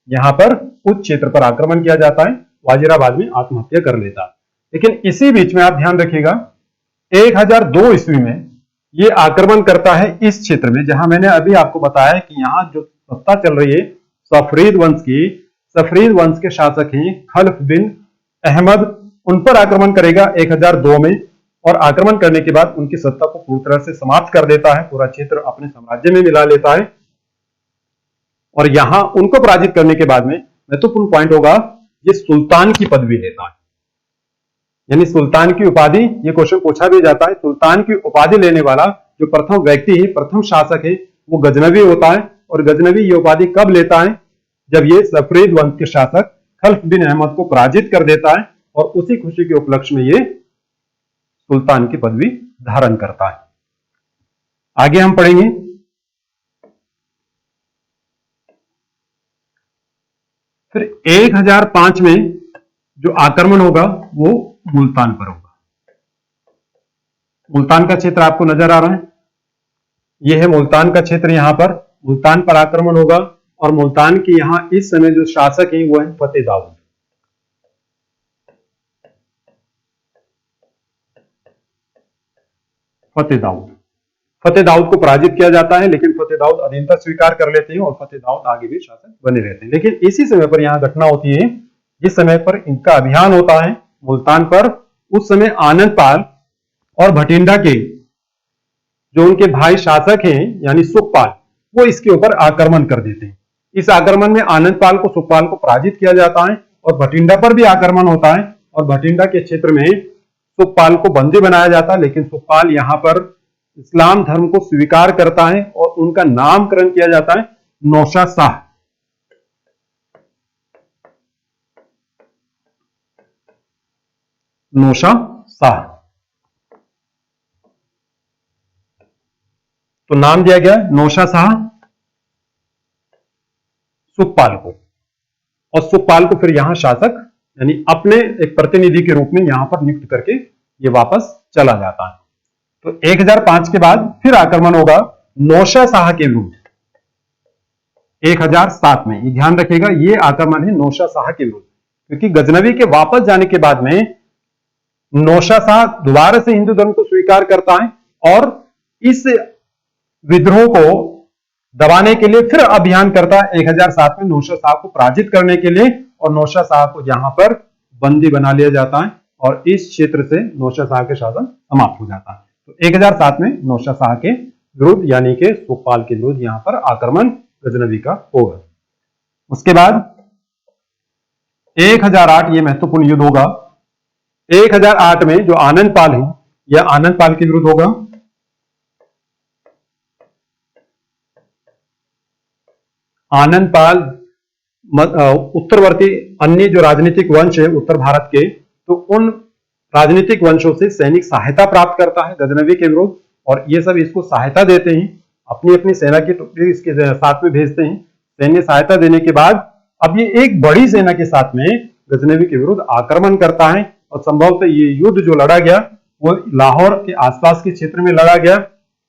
यहां पर उच्च क्षेत्र पर आक्रमण किया जाता है। वाजिरा बाद में आत्महत्या कर लेता है। लेकिन इसी बीच में आप ध्यान रखिएगा 1002 ईस्वी में ये आक्रमण करता है इस क्षेत्र में जहां मैंने अभी आपको बताया कि यहां जो सत्ता चल रही है सफरीद वंश की, सफरीद वंश के शासक हैं खल्फ बिन अहमद, उन पर आक्रमण करेगा 1002 में और आक्रमण करने के बाद उनकी सत्ता को पूरी तरह से समाप्त कर देता है, पूरा क्षेत्र अपने साम्राज्य में मिला लेता है। और यहां उनको पराजित करने के बाद में महत्वपूर्ण पॉइंट होगा, ये सुल्तान की पदवी लेता है, यानी सुल्तान की उपाधि, ये क्वेश्चन पूछा भी जाता है, सुल्तान की उपाधि लेने वाला जो प्रथम व्यक्ति है, प्रथम शासक है, वो गजनवी होता है। और गजनवी ये उपाधि कब लेता है? जब ये सफरीद वंश के शासक खल्फ बिन अहमद को पराजित कर देता है और उसी खुशी के उपलक्ष्य में ये सुल्तान की पदवी धारण करता है। आगे हम पढ़ेंगे। फिर 1005 में जो आक्रमण होगा वो मुल्तान पर होगा। मुल्तान का क्षेत्र आपको नजर आ रहा है, यह है मुल्तान का क्षेत्र। यहां पर मुल्तान पर आक्रमण होगा और मुल्तान की यहां इस समय जो शासक हैं वो है फतेह दाऊद। फतेह दाऊद, फतेह दाऊद को पराजित किया जाता है, लेकिन फतेह दाऊद अधीनता स्वीकार कर लेते हैं और फतेह दाऊद आगे भी शासक बने रहते हैं। लेकिन इसी समय पर यहां घटना होती है, जिस समय पर इनका अभियान होता है मुल्तान पर, उस समय आनंदपाल और भटिंडा के जो उनके भाई शासक हैं यानी सुखपाल, वो इसके ऊपर आक्रमण कर देते हैं। इस आक्रमण में आनंदपाल को, सुखपाल को पराजित किया जाता है और भटिंडा पर भी आक्रमण होता है और भटिंडा के क्षेत्र में सुखपाल को बंदी बनाया जाता है। लेकिन सुखपाल यहां पर इस्लाम धर्म को स्वीकार करता है और उनका नामकरण किया जाता है नौशा शाह। नौशा शाह, तो नाम दिया गया नौशा शाह सुखपाल को, और सुखपाल को फिर यहां शासक यानी अपने एक प्रतिनिधि के रूप में यहां पर नियुक्त करके ये वापस चला जाता है। तो 1005 के बाद फिर आक्रमण होगा नौशा शाह के विरुद्ध 1007 में। ये ध्यान रखिएगा, ये आक्रमण है नौशा शाह के विरुद्ध, क्योंकि गजनवी के वापस जाने के बाद में नौशा शाह दोबारा से हिंदू धर्म को स्वीकार करता है और इस विद्रोह को दबाने के लिए फिर अभियान करता है 1007 में नौशा शाह को पराजित करने के लिए, और नौशा शाह को यहां पर बंदी बना लिया जाता है और इस क्षेत्र से नौशा शाह के शासन समाप्त हो जाता है। तो 1007 में नौशा शाह के विरुद्ध यानी कि सुखपाल के विरुद्ध यहां पर आक्रमण गजनवी का होगा। उसके बाद 1008 ये महत्वपूर्ण युद्ध होगा। 1008 में जो आनंदपाल है यह आनंदपाल के विरुद्ध होगा। आनंदपाल उत्तरवर्ती अन्य जो राजनीतिक वंश है उत्तर भारत के, तो उन राजनीतिक वंशों से सैनिक सहायता प्राप्त करता है गजनवी के विरुद्ध, और ये सब इसको सहायता देते हैं, अपनी अपनी सेना की टुकड़ी इसके साथ में भेजते हैं। सैन्य सहायता देने के बाद अब ये एक बड़ी सेना के साथ में गजनवी के विरुद्ध आक्रमण करता है, और संभवतः ये युद्ध जो लड़ा गया वो लाहौर के आसपास के क्षेत्र में लड़ा गया।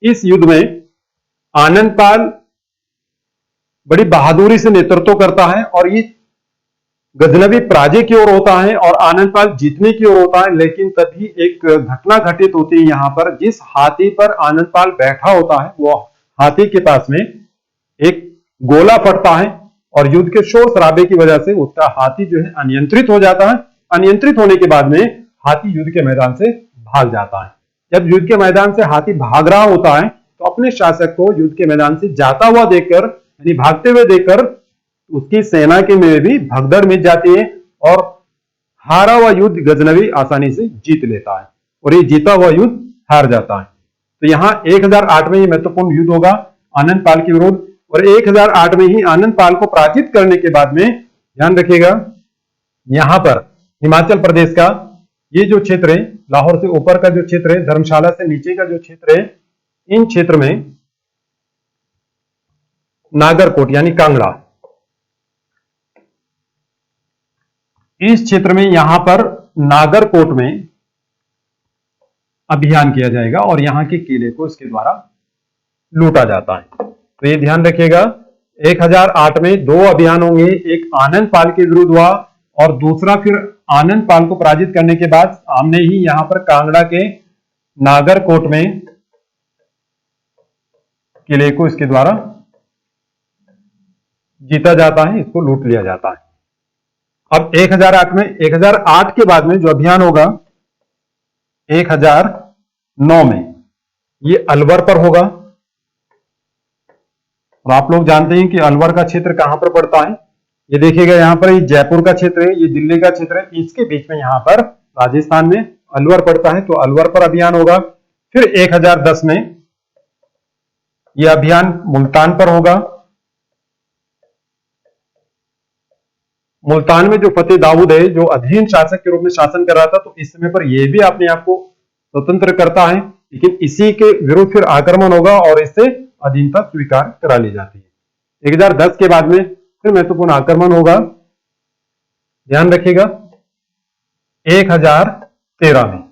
इस युद्ध में आनंद पाल बड़ी बहादुरी से नेतृत्व करता है, और ये गजनवी पराजय की ओर होता है और आनंद पाल जीतने की ओर होता है। लेकिन तभी एक घटना घटित होती है यहाँ पर, जिस हाथी पर आनंद पाल बैठा होता है वो हाथी के पास में एक गोला फटता है, और युद्ध के शोर शराबे की वजह से उसका हाथी जो है अनियंत्रित हो जाता है। अनियंत्रित होने के बाद में हाथी युद्ध के मैदान से भाग जाता है। जब युद्ध के मैदान से हाथी भाग रहा होता है तो अपने शासक को युद्ध के मैदान से जाता हुआ देखकर, यानी भागते हुए देखकर, उसकी सेना के में भी भगदड़ मिट जाती है, और हारा हुआ युद्ध गजनवी आसानी से जीत लेता है, और ये जीता हुआ युद्ध हार जाता है। तो यहाँ 1008 में ये महत्वपूर्ण युद्ध होगा आनंद पाल के विरुद्ध, और 1008 में ही आनंद पाल को पराजित करने के बाद में, ध्यान रखिएगा, यहां पर हिमाचल प्रदेश का ये जो क्षेत्र है, लाहौर से ऊपर का जो क्षेत्र है, धर्मशाला से नीचे का जो क्षेत्र है, इन क्षेत्र में नागरकोट यानी कांगड़ा, इस क्षेत्र में यहां पर नागरकोट में अभियान किया जाएगा, और यहां के किले को इसके द्वारा लूटा जाता है। तो ये ध्यान रखिएगा, 1008 में दो अभियान होंगे, एक आनंद पाल के विरुद्ध हुआ, और दूसरा फिर आनंद पाल को पराजित करने के बाद सामने ही यहां पर कांगड़ा के नागरकोट में किले को इसके द्वारा जीता जाता है, इसको लूट लिया जाता है। अब 1008 के बाद में जो अभियान होगा 1009 में, ये अलवर पर होगा, और आप लोग जानते हैं कि अलवर का क्षेत्र कहां पर पड़ता है। ये देखिएगा, यहां पर ये जयपुर का क्षेत्र है, ये दिल्ली का क्षेत्र है, इसके बीच में यहां पर राजस्थान में अलवर पड़ता है, तो अलवर पर अभियान होगा। फिर 1010 में यह अभियान मुल्तान पर होगा। मुल्तान में जो फतेह दाऊद है, जो अधीन शासक के रूप में शासन कर रहा था, तो इस समय पर यह भी अपने आप को स्वतंत्र करता है, लेकिन इसी के विरुद्ध फिर आक्रमण होगा और इससे अधीनता स्वीकार करा ली जाती है। 1010 के बाद में फिर महत्वपूर्ण आक्रमण होगा, ध्यान रखिएगा, 1013 में,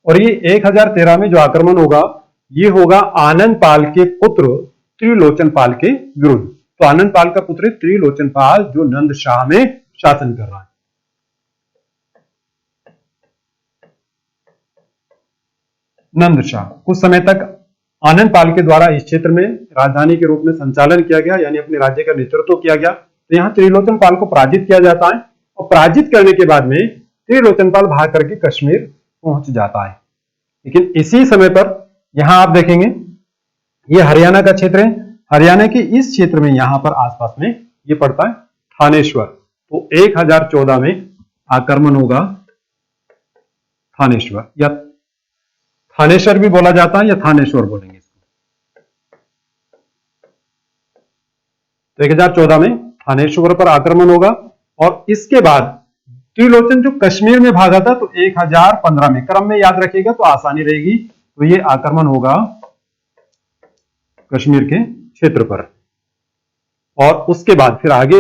और ये 1013 में जो आक्रमण होगा ये होगा आनंद पाल के पुत्र त्रिलोचन पाल के विरुद्ध। तो आनंद पाल का पुत्र त्रिलोचन पाल जो नंदशाह में शासन कर रहा है। नंदशाह कुछ समय तक आनंद पाल के द्वारा इस क्षेत्र में राजधानी के रूप में संचालन किया गया, यानी अपने राज्य का नेतृत्व किया गया। तो यहां त्रिलोचन पाल को पराजित किया जाता है, और पराजित करने के बाद में त्रिलोचन पाल भाग करके कश्मीर पहुंच जाता है। लेकिन इसी समय पर यहां आप देखेंगे ये हरियाणा का क्षेत्र है, हरियाणा के इस क्षेत्र में यहां पर आसपास में ये पड़ता है थानेश्वर। तो 1014 में आक्रमण होगा थानेश्वर, या थानेश्वर भी बोला जाता है या थानेश्वर बोलेंगे इसको। तो 1014 में थानेश्वर पर आक्रमण होगा, और इसके बाद त्रिलोचन जो कश्मीर में भागा था, तो 1015 में, क्रम में याद रखिएगा तो आसानी रहेगी, तो ये आक्रमण होगा कश्मीर के क्षेत्र पर। और उसके बाद फिर आगे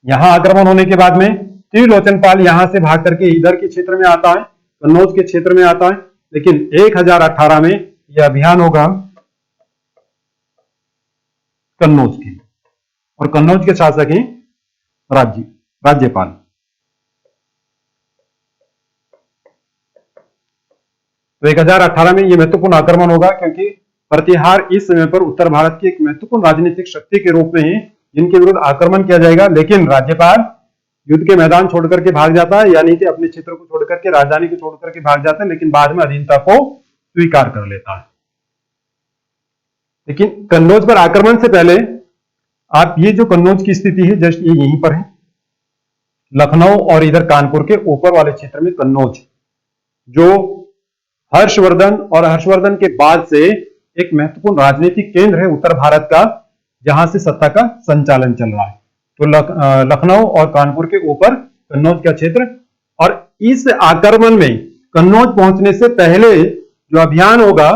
यहां आक्रमण होने के बाद में त्रिलोचन पाल यहां से भाग करके इधर के क्षेत्र में आता है, कन्नौज के क्षेत्र में आता है। लेकिन 1018 में यह अभियान होगा कन्नौज के, और कन्नौज के शासक हैं राज्यपाल। तो 1018 में यह महत्वपूर्ण आक्रमण होगा, क्योंकि प्रतिहार इस समय पर उत्तर भारत की एक महत्वपूर्ण राजनीतिक शक्ति के रूप में है, जिनके विरुद्ध आक्रमण किया जाएगा। लेकिन राज्यपाल युद्ध के मैदान छोड़कर के भाग जाता है, यानी कि अपने क्षेत्र को छोड़कर के, राजधानी को छोड़कर के भाग जाता है, लेकिन बाद में अधीनता को स्वीकार कर लेता है। लेकिन कन्नौज पर आक्रमण से पहले आप ये जो कन्नौज की स्थिति है, जस्ट ये यहीं पर है, लखनऊ और इधर कानपुर के ऊपर वाले क्षेत्र में कन्नौज, जो हर्षवर्धन और हर्षवर्धन के बाद से एक महत्वपूर्ण राजनीतिक केंद्र है उत्तर भारत का, जहां से सत्ता का संचालन चल रहा है। तो लखनऊ और कानपुर के ऊपर कन्नौज का क्षेत्र, और इस आक्रमण में कन्नौज पहुंचने से पहले जो अभियान होगा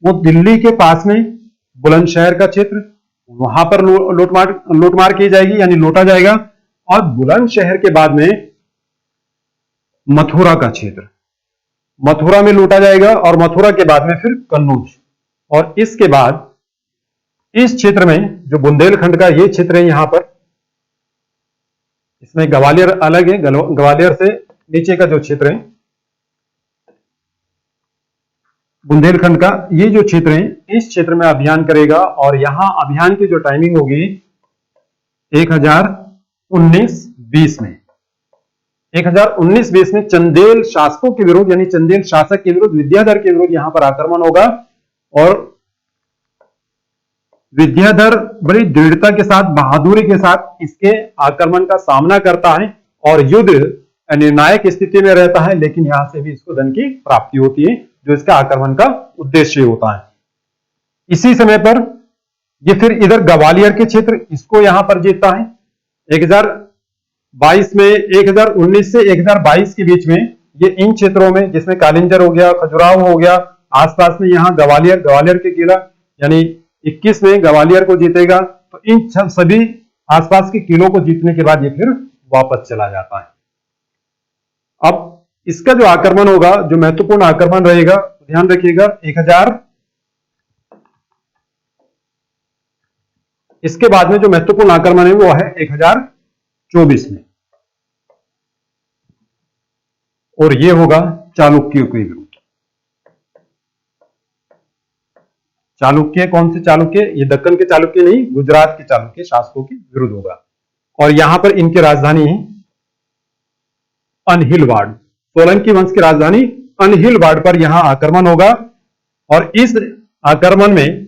वो दिल्ली के पास में बुलंदशहर का क्षेत्र, वहां पर लूटमार की जाएगी यानी लूटा जाएगा, और बुलंदशहर के बाद में मथुरा का क्षेत्र, मथुरा में लूटा जाएगा, और मथुरा के बाद में फिर कन्नौज, और इसके बाद इस क्षेत्र में जो बुंदेलखंड का ये क्षेत्र है, यहां पर इसमें ग्वालियर अलग है, ग्वालियर से नीचे का जो क्षेत्र है बुंदेलखंड का ये जो क्षेत्र है, इस क्षेत्र में अभियान करेगा, और यहां अभियान की जो टाइमिंग होगी 1019-20 में 1019-20 में चंदेल शासकों के विरुद्ध यानी चंदेल शासक के विरुद्ध विद्याधर के विरुद्ध यहां पर आक्रमण होगा, और विद्याधर बड़ी दृढ़ता के साथ बहादुरी के साथ इसके आक्रमण का सामना करता है और युद्ध निर्णायक स्थिति में रहता है, लेकिन यहां से भी इसको धन की प्राप्ति होती है जो इसका आक्रमण का उद्देश्य होता है। इसी समय पर ये फिर इधर ग्वालियर के क्षेत्र इसको यहां पर जीतता है 1022 में, 1019 से 1022 के बीच में ये इन क्षेत्रों में जिसमें कालिंजर हो गया, खजुराहो हो गया, आसपास में यहां ग्वालियर के किला यानी 21 में ग्वालियर को जीतेगा। तो इन सभी आसपास के किलों को जीतने के बाद ये फिर वापस चला जाता है। अब इसका जो आक्रमण होगा, जो महत्वपूर्ण आक्रमण रहेगा, ध्यान रखिएगा 1000 इसके बाद में जो महत्वपूर्ण आक्रमण है वो है 1024 में, और ये होगा चालुक्यों के विरुद्ध। चालुक्य कौन से चालुक्य? ये दक्कन के चालुक्य नहीं, गुजरात के चालुक्य शासकों के विरुद्ध होगा, और यहां पर इनकी राजधानी है अनहिलवाड़। सोलंकी वंश की राजधानी अनहिलवाड़ पर यहां आक्रमण होगा, और इस आक्रमण में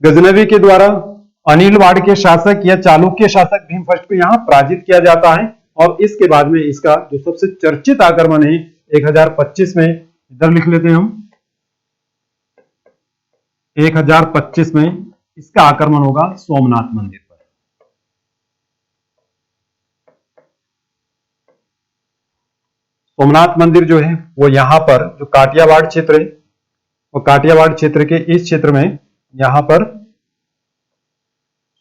गजनवी के द्वारा अनिलवाड़ के शासक या चालुक्य शासक भीम फर्स्ट को यहां पराजित किया जाता है। और इसके बाद में इसका जो सबसे चर्चित आक्रमण है 1025 में, इधर लिख लेते हैं हम, 1025 में इसका आक्रमण होगा सोमनाथ मंदिर पर। सोमनाथ मंदिर जो है वो यहां पर जो काठियावाड़ क्षेत्र है, वो काठियावाड़ क्षेत्र के इस क्षेत्र में यहां पर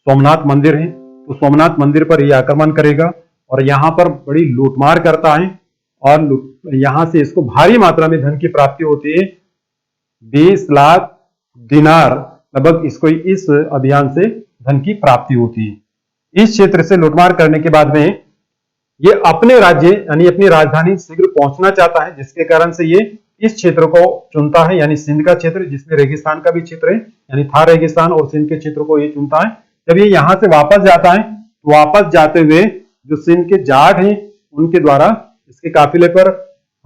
सोमनाथ मंदिर है, तो सोमनाथ मंदिर पर यह आक्रमण करेगा और यहां पर बड़ी लूटमार करता है, और यहां से इसको भारी मात्रा में धन की प्राप्ति होती है, 20 लाख दिनार लगभग इसको इस अभियान से धन की प्राप्ति होती है। इस क्षेत्र से लूटमार करने के बाद में ये अपने राज्य यानी अपनी राजधानी शीघ्र पहुंचना चाहता है, जिसके कारण से ये इस क्षेत्र को चुनता है, यानी सिंध का क्षेत्र जिसमें रेगिस्तान का भी क्षेत्र है, यानी थार रेगिस्तान और सिंध के क्षेत्र को ये चुनता है। जब ये यहां से वापस जाता है तो वापस जाते हुए जो सिंध के जाट हैं उनके द्वारा इसके काफिले पर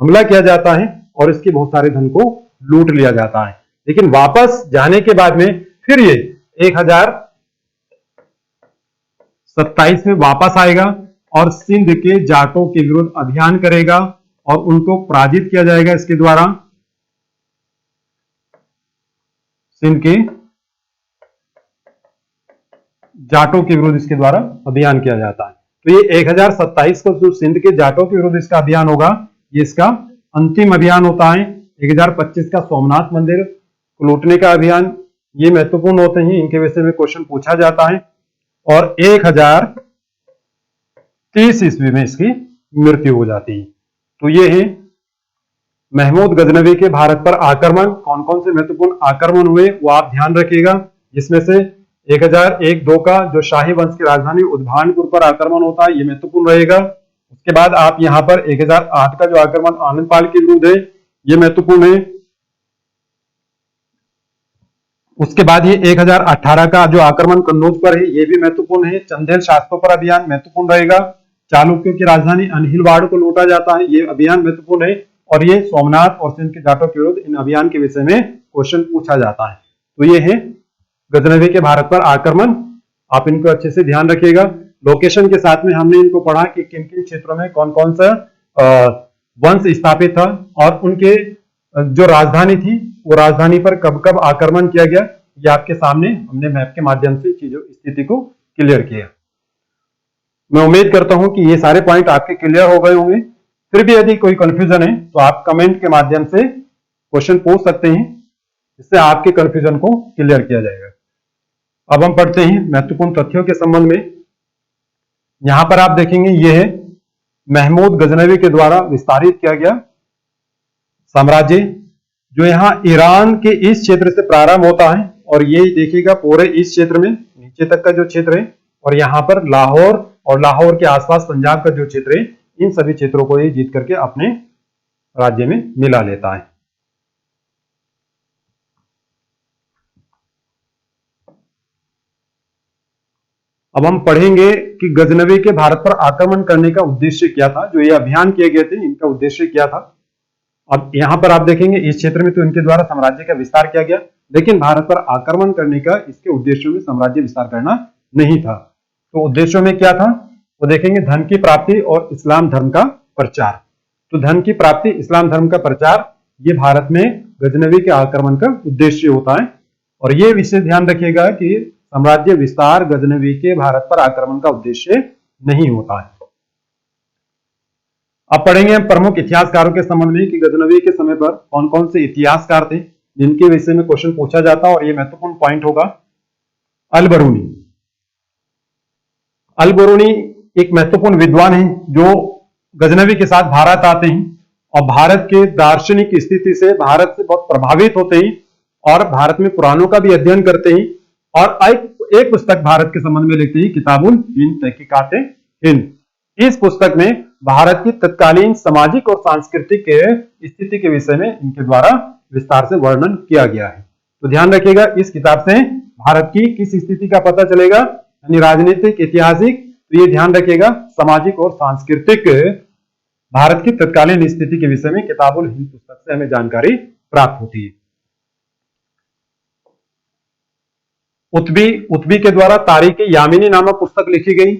हमला किया जाता है और इसके बहुत सारे धन को लूट लिया जाता है। लेकिन वापस जाने के बाद में फिर ये 1027 में वापस आएगा और सिंध के जाटों के विरुद्ध अभियान करेगा और उनको पराजित किया जाएगा। इसके द्वारा सिंध के जाटों के विरुद्ध इसके द्वारा अभियान किया जाता है। तो ये 1027 को जो सिंध के जाटों के विरुद्ध इसका अभियान होगा, ये इसका अंतिम अभियान होता है। 1025 का सोमनाथ मंदिर को लूटने का अभियान, ये महत्वपूर्ण होते हैं, इनके विषय में क्वेश्चन पूछा जाता है। और 1030 ईस्वी में इसकी मृत्यु हो जाती है। तो ये है महमूद गजनवी के भारत पर आक्रमण। कौन कौन से महत्वपूर्ण आक्रमण हुए वो आप ध्यान रखिएगा, जिसमें से 1001-2 का जो शाही वंश की राजधानी उद्भानपुर पर आक्रमण होता है, ये महत्वपूर्ण रहेगा। उसके बाद आप यहां पर 1008 का जो आक्रमण आनंदपाल के विरुद्ध है, ये महत्वपूर्ण है। उसके बाद ये 1018 का जो आक्रमण कन्नौज पर है, ये भी महत्वपूर्ण है। चंदेल शासकों पर अभियान महत्वपूर्ण रहेगा। चालुक्यों की राजधानी अनहिलवाड़ को लूटा जाता है, ये अभियान महत्वपूर्ण है। और ये सोमनाथ और सिंध के जाटों के विरुद्ध इन अभियान के विषय में क्वेश्चन पूछा जाता है। तो ये है गजनवी के भारत पर आक्रमण, आप इनको अच्छे से ध्यान रखिएगा। लोकेशन के साथ में हमने इनको पढ़ा कि किन किन क्षेत्रों में कौन कौन सा वंश स्थापित था और उनके जो राजधानी थी वो राजधानी पर कब कब आक्रमण किया गया, ये आपके सामने हमने मैप के माध्यम से चीजों स्थिति को क्लियर किया। मैं उम्मीद करता हूं कि ये सारे पॉइंट आपके क्लियर हो गए होंगे। फिर भी यदि कोई कंफ्यूजन है तो आप कमेंट के माध्यम से क्वेश्चन पूछ सकते हैं, जिससे आपके कंफ्यूजन को क्लियर किया जाएगा। अब हम पढ़ते हैं महत्वपूर्ण तथ्यों के संबंध में। यहां पर आप देखेंगे यह है महमूद गजनवी के द्वारा विस्तारित किया गया साम्राज्य, जो यहाँ ईरान के इस क्षेत्र से प्रारंभ होता है और ये देखिएगा पूरे इस क्षेत्र में नीचे तक का जो क्षेत्र है, और यहाँ पर लाहौर और लाहौर के आसपास पंजाब का जो क्षेत्र है, इन सभी क्षेत्रों को ये जीत करके अपने राज्य में मिला लेता है। अब हम पढ़ेंगे कि गजनवी के भारत पर आक्रमण करने का उद्देश्य क्या था। जो ये अभियान किए गए थे, इनका उद्देश्य क्या था। अब यहां पर आप देखेंगे इस क्षेत्र में तो इनके द्वारा साम्राज्य का विस्तार किया गया, लेकिन भारत पर आक्रमण करने का इसके उद्देश्यों में साम्राज्य विस्तार करना नहीं था। तो उद्देश्यों में क्या था वो देखेंगे, धन की प्राप्ति और इस्लाम धर्म का प्रचार। तो धन की प्राप्ति, इस्लाम धर्म का प्रचार, ये भारत में गजनवी के आक्रमण का उद्देश्य होता है। और ये विषय ध्यान रखिएगा कि साम्राज्य विस्तार गजनवी के भारत पर आक्रमण का उद्देश्य नहीं होता है। अब पढ़ेंगे हम प्रमुख इतिहासकारों के संबंध में कि गजनवी के समय पर कौन कौन से इतिहासकार थे जिनके विषय में क्वेश्चन पूछा जाता है, और ये महत्वपूर्ण पॉइंट होगा। अल बरूनी। अल बरूनी एक महत्वपूर्ण विद्वान है जो गजनवी के साथ भारत आते हैं और भारत के दार्शनिक स्थिति से भारत से बहुत प्रभावित होते हैं और भारत में पुराणों का भी अध्ययन करते हैं, और एक पुस्तक भारत के संबंध में लिखते हैं, किताबुल हिंद तहकीकाते हिंद। इस पुस्तक में भारत की तत्कालीन सामाजिक और सांस्कृतिक स्थिति के विषय में इनके द्वारा विस्तार से वर्णन किया गया है। तो ध्यान रखिएगा, इस किताब से भारत की किस स्थिति का पता चलेगा, यानी राजनीतिक, ऐतिहासिक, तो ये ध्यान रखिएगा सामाजिक और सांस्कृतिक भारत की तत्कालीन स्थिति के विषय में किताबुल हिंद पुस्तक से हमें जानकारी प्राप्त होती है। उत्बी के द्वारा तारीख यामिनी नामक पुस्तक लिखी गई।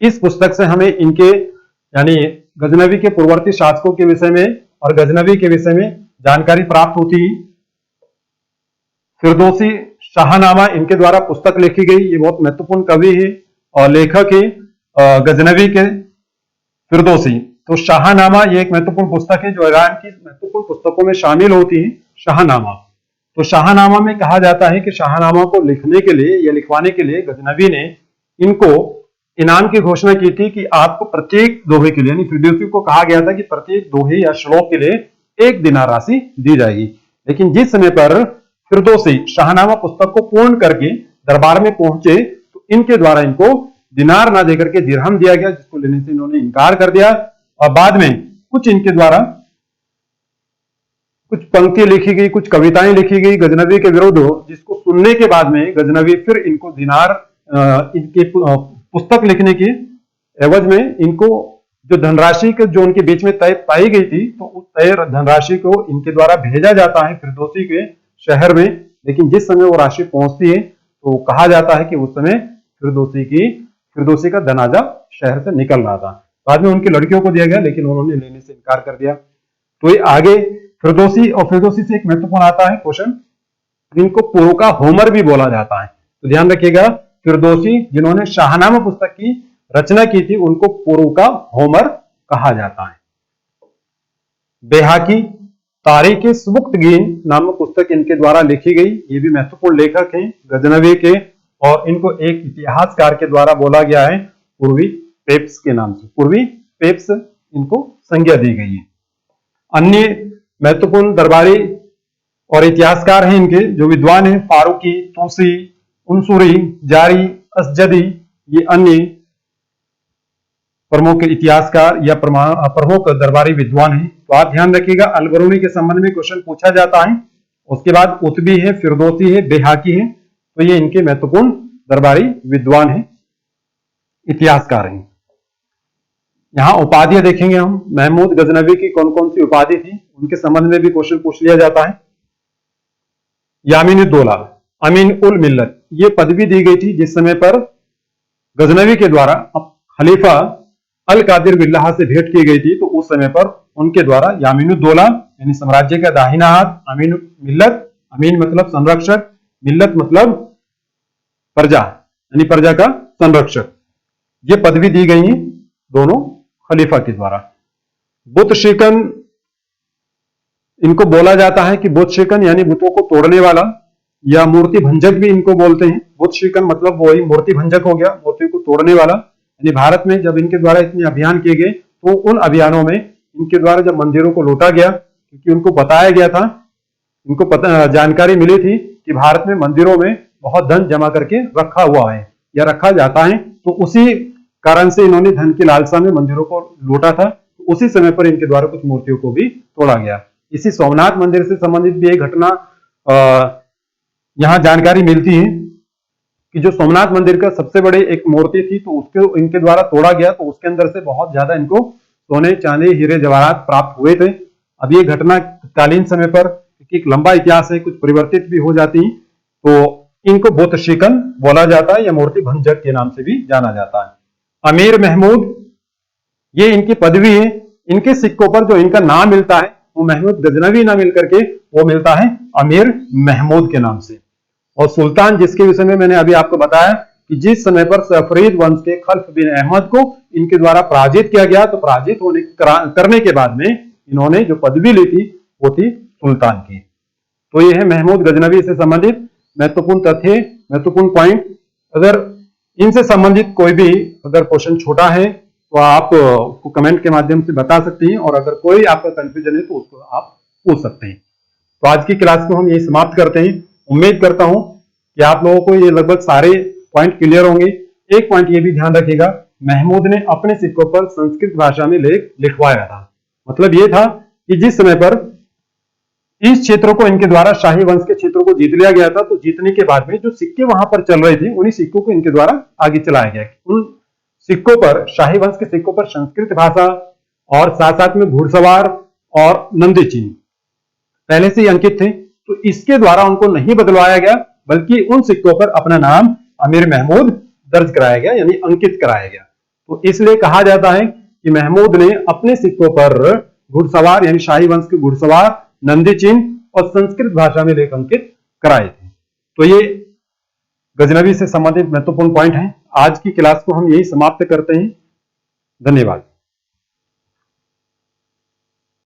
इस पुस्तक से हमें इनके यानी गजनवी के पूर्ववर्ती शासकों के विषय में और गजनवी के विषय में जानकारी प्राप्त होती है। फिरदौसी शाहनामा इनके द्वारा पुस्तक लिखी गई। ये बहुत महत्वपूर्ण कवि है और लेखक है गजनवी के फिरदौसी। तो शाहनामा ये एक महत्वपूर्ण पुस्तक है जो ईरान की महत्वपूर्ण पुस्तकों में शामिल होती है, शाहनामा। तो शाहनामा में कहा जाता है कि शाहनामा को लिखने के लिए या लिखवाने के लिए गजनवी ने इनको इनाम की घोषणा की थी कि आपको प्रत्येक दोहे के लिए, यानी फिरदौसी को कहा गया था कि प्रत्येक दोहे या श्लोक के लिए 1 दिनार राशि दी जाएगी। लेकिन जिस समय पर फिरदौसी शाहनामा पुस्तक को पूर्ण करके दरबार में पहुंचे तो इनके द्वारा इनको दिनार ना देकर के दिरहम दिया गया, जिसको लेने से इन्होंने इनकार कर दिया। और बाद में कुछ इनके द्वारा कुछ पंक्ति लिखी गई, कुछ कविताएं लिखी गई गजनवी के विरुद्ध, जिसको सुनने के बाद में गजनवी फिर इनको दिनार इनके पुस्तक लिखने की एवज में इनको जो धनराशि के जो उनके बीच में तय पाई गई थी, तो उस तय धनराशि को इनके द्वारा भेजा जाता है फिरदौसी के शहर में। लेकिन जिस समय वो राशि पहुंचती है तो कहा जाता है कि उस समय फिरदौसी का जनाजा शहर से निकल रहा था। बाद में उनकी लड़कियों को दिया गया, लेकिन उन्होंने लेने से इनकार कर दिया। तो ये आगे फिरदौसी, और फिरदौसी से एक महत्वपूर्ण आता है क्वेश्चन, इनको पुरु का होमर भी बोला जाता है। तो ध्यान रखिएगा, फिरदौसी जिन्होंने शाहनामा पुस्तक की रचना की थी उनको पुरु का होमर कहा जाता है। बेहाकी तारीख सुबुक्तगीन नामक पुस्तक इनके द्वारा लिखी गई। ये भी महत्वपूर्ण लेखक हैं गजनवी के, और इनको एक इतिहासकार के द्वारा बोला गया है पूर्वी पेप्स के नाम से। पूर्वी पेप्स इनको संज्ञा दी गई है। अन्य महत्वपूर्ण दरबारी और इतिहासकार हैं इनके जो विद्वान हैं, फारूकी, तूसी, उनसुरी, जारी, असजदी, ये अन्य प्रमुख इतिहासकार या प्रमुख दरबारी विद्वान हैं। तो आप ध्यान रखिएगा, अल बरूनी के संबंध में क्वेश्चन पूछा जाता है। उसके बाद उत्बी है, फिरदौसी है, बेहाकी है, तो ये इनके महत्वपूर्ण दरबारी विद्वान हैं, इतिहासकार हैं। यहां उपाधियां देखेंगे हम, महमूद गजनवी की कौन कौन सी उपाधि थी उनके संबंध में भी क्वेश्चन पूछ लिया जाता है। यामीनुद्दौला, अमीन उल मिल्लत, ये पदवी दी गई थी जिस समय पर गजनवी के द्वारा खलीफा अल कादिर बिल्लाह से भेंट की गई थी। तो उस समय पर उनके द्वारा यामीनुद्दौला यानी साम्राज्य का दाहिना हाथ, अमीन मिल्लत, अमीन मतलब संरक्षक, मिल्लत मतलब प्रजा यानी प्रजा का संरक्षक, ये पदवी दी गई है दोनों खलीफा के द्वारा। बुत शिकन, इनको बोला जाता है कि बुत शिकन यानी बुतों को तोड़ने वाला, या मूर्ति भंजक भी इनको बोलते हैं। बुत शिकन मतलब वही मूर्ति भंजक हो गया, मूर्ति को तोड़ने वाला। यानी भारत में जब इनके द्वारा इतने अभियान किए गए तो उन अभियानों में इनके द्वारा जब मंदिरों को लूटा गया, क्योंकि उनको बताया गया था, इनको जानकारी मिली थी कि भारत में मंदिरों में बहुत धन जमा करके रखा हुआ है या रखा जाता है, तो उसी कारण से इन्होंने धन की लालसा में मंदिरों को लूटा था। तो उसी समय पर इनके द्वारा कुछ मूर्तियों को भी तोड़ा गया। इसी सोमनाथ मंदिर से संबंधित भी एक घटना यहाँ जानकारी मिलती है कि जो सोमनाथ मंदिर का सबसे बड़ी एक मूर्ति थी, तो उसके इनके द्वारा तोड़ा गया, तो उसके अंदर से बहुत ज्यादा इनको सोने चांदी हीरे जवाहरात प्राप्त हुए थे। अब ये घटना कालीन समय पर, एक लंबा इतिहास है, कुछ परिवर्तित भी हो जाती, तो इनको बुत शिकन बोला जाता है या मूर्ति भंजक के नाम से भी जाना जाता है। अमीर महमूद, ये इनकी पदवी है। इनके सिक्कों पर जो इनका नाम मिलता है वो महमूद गजनवी ना मिलकर के वो मिलता है अमीर महमूद के नाम से। और सुल्तान, जिसके विषय में मैंने अभी आपको बताया कि जिस समय पर सफरीद वंश के खल्फ बिन अहमद को इनके द्वारा पराजित किया गया, तो पराजित होने करने के बाद में इन्होंने जो पदवी ली थी वो थी सुल्तान की। तो ये है महमूद गजनवी से संबंधित महत्वपूर्ण तथ्य, महत्वपूर्ण पॉइंट। अगर इनसे संबंधित कोई भी अगर क्वेश्चन छोटा है तो आप उसको कमेंट के माध्यम से बता सकते हैं, और अगर कोई आपका कंफ्यूजन है तो उसको आप पूछ सकते हैं। तो आज की क्लास को हम यही समाप्त करते हैं। उम्मीद करता हूं कि आप लोगों को ये लगभग सारे पॉइंट क्लियर होंगे। एक पॉइंट ये भी ध्यान रखिएगा, महमूद ने अपने सिक्कों पर संस्कृत भाषा में लेख लिखवाया था। मतलब ये था कि जिस समय पर इस क्षेत्रों को इनके द्वारा शाही वंश के क्षेत्रों को जीत लिया गया था, तो जीतने के बाद में जो सिक्के वहां पर चल रहे थे, उन्हीं सिक्कों को इनके द्वारा आगे चलाया गया। उन सिक्कों पर, शाही वंश के सिक्कों पर संस्कृत भाषा और साथ साथ में घुड़सवार और नंदी चिन्ह पहले से ही अंकित थे, तो इसके द्वारा उनको नहीं बदलवाया गया, बल्कि उन सिक्कों पर अपना नाम अमीर महमूद दर्ज कराया गया, यानी अंकित कराया गया। तो इसलिए कहा जाता है कि महमूद ने अपने सिक्कों पर घुड़सवार यानी शाही वंश के घुड़सवार, नंदी चिन्ह और संस्कृत भाषा में लेख अंकित कराए थे। तो ये गजनवी से संबंधित महत्वपूर्ण पॉइंट है। आज की क्लास को हम यही समाप्त करते हैं। धन्यवाद।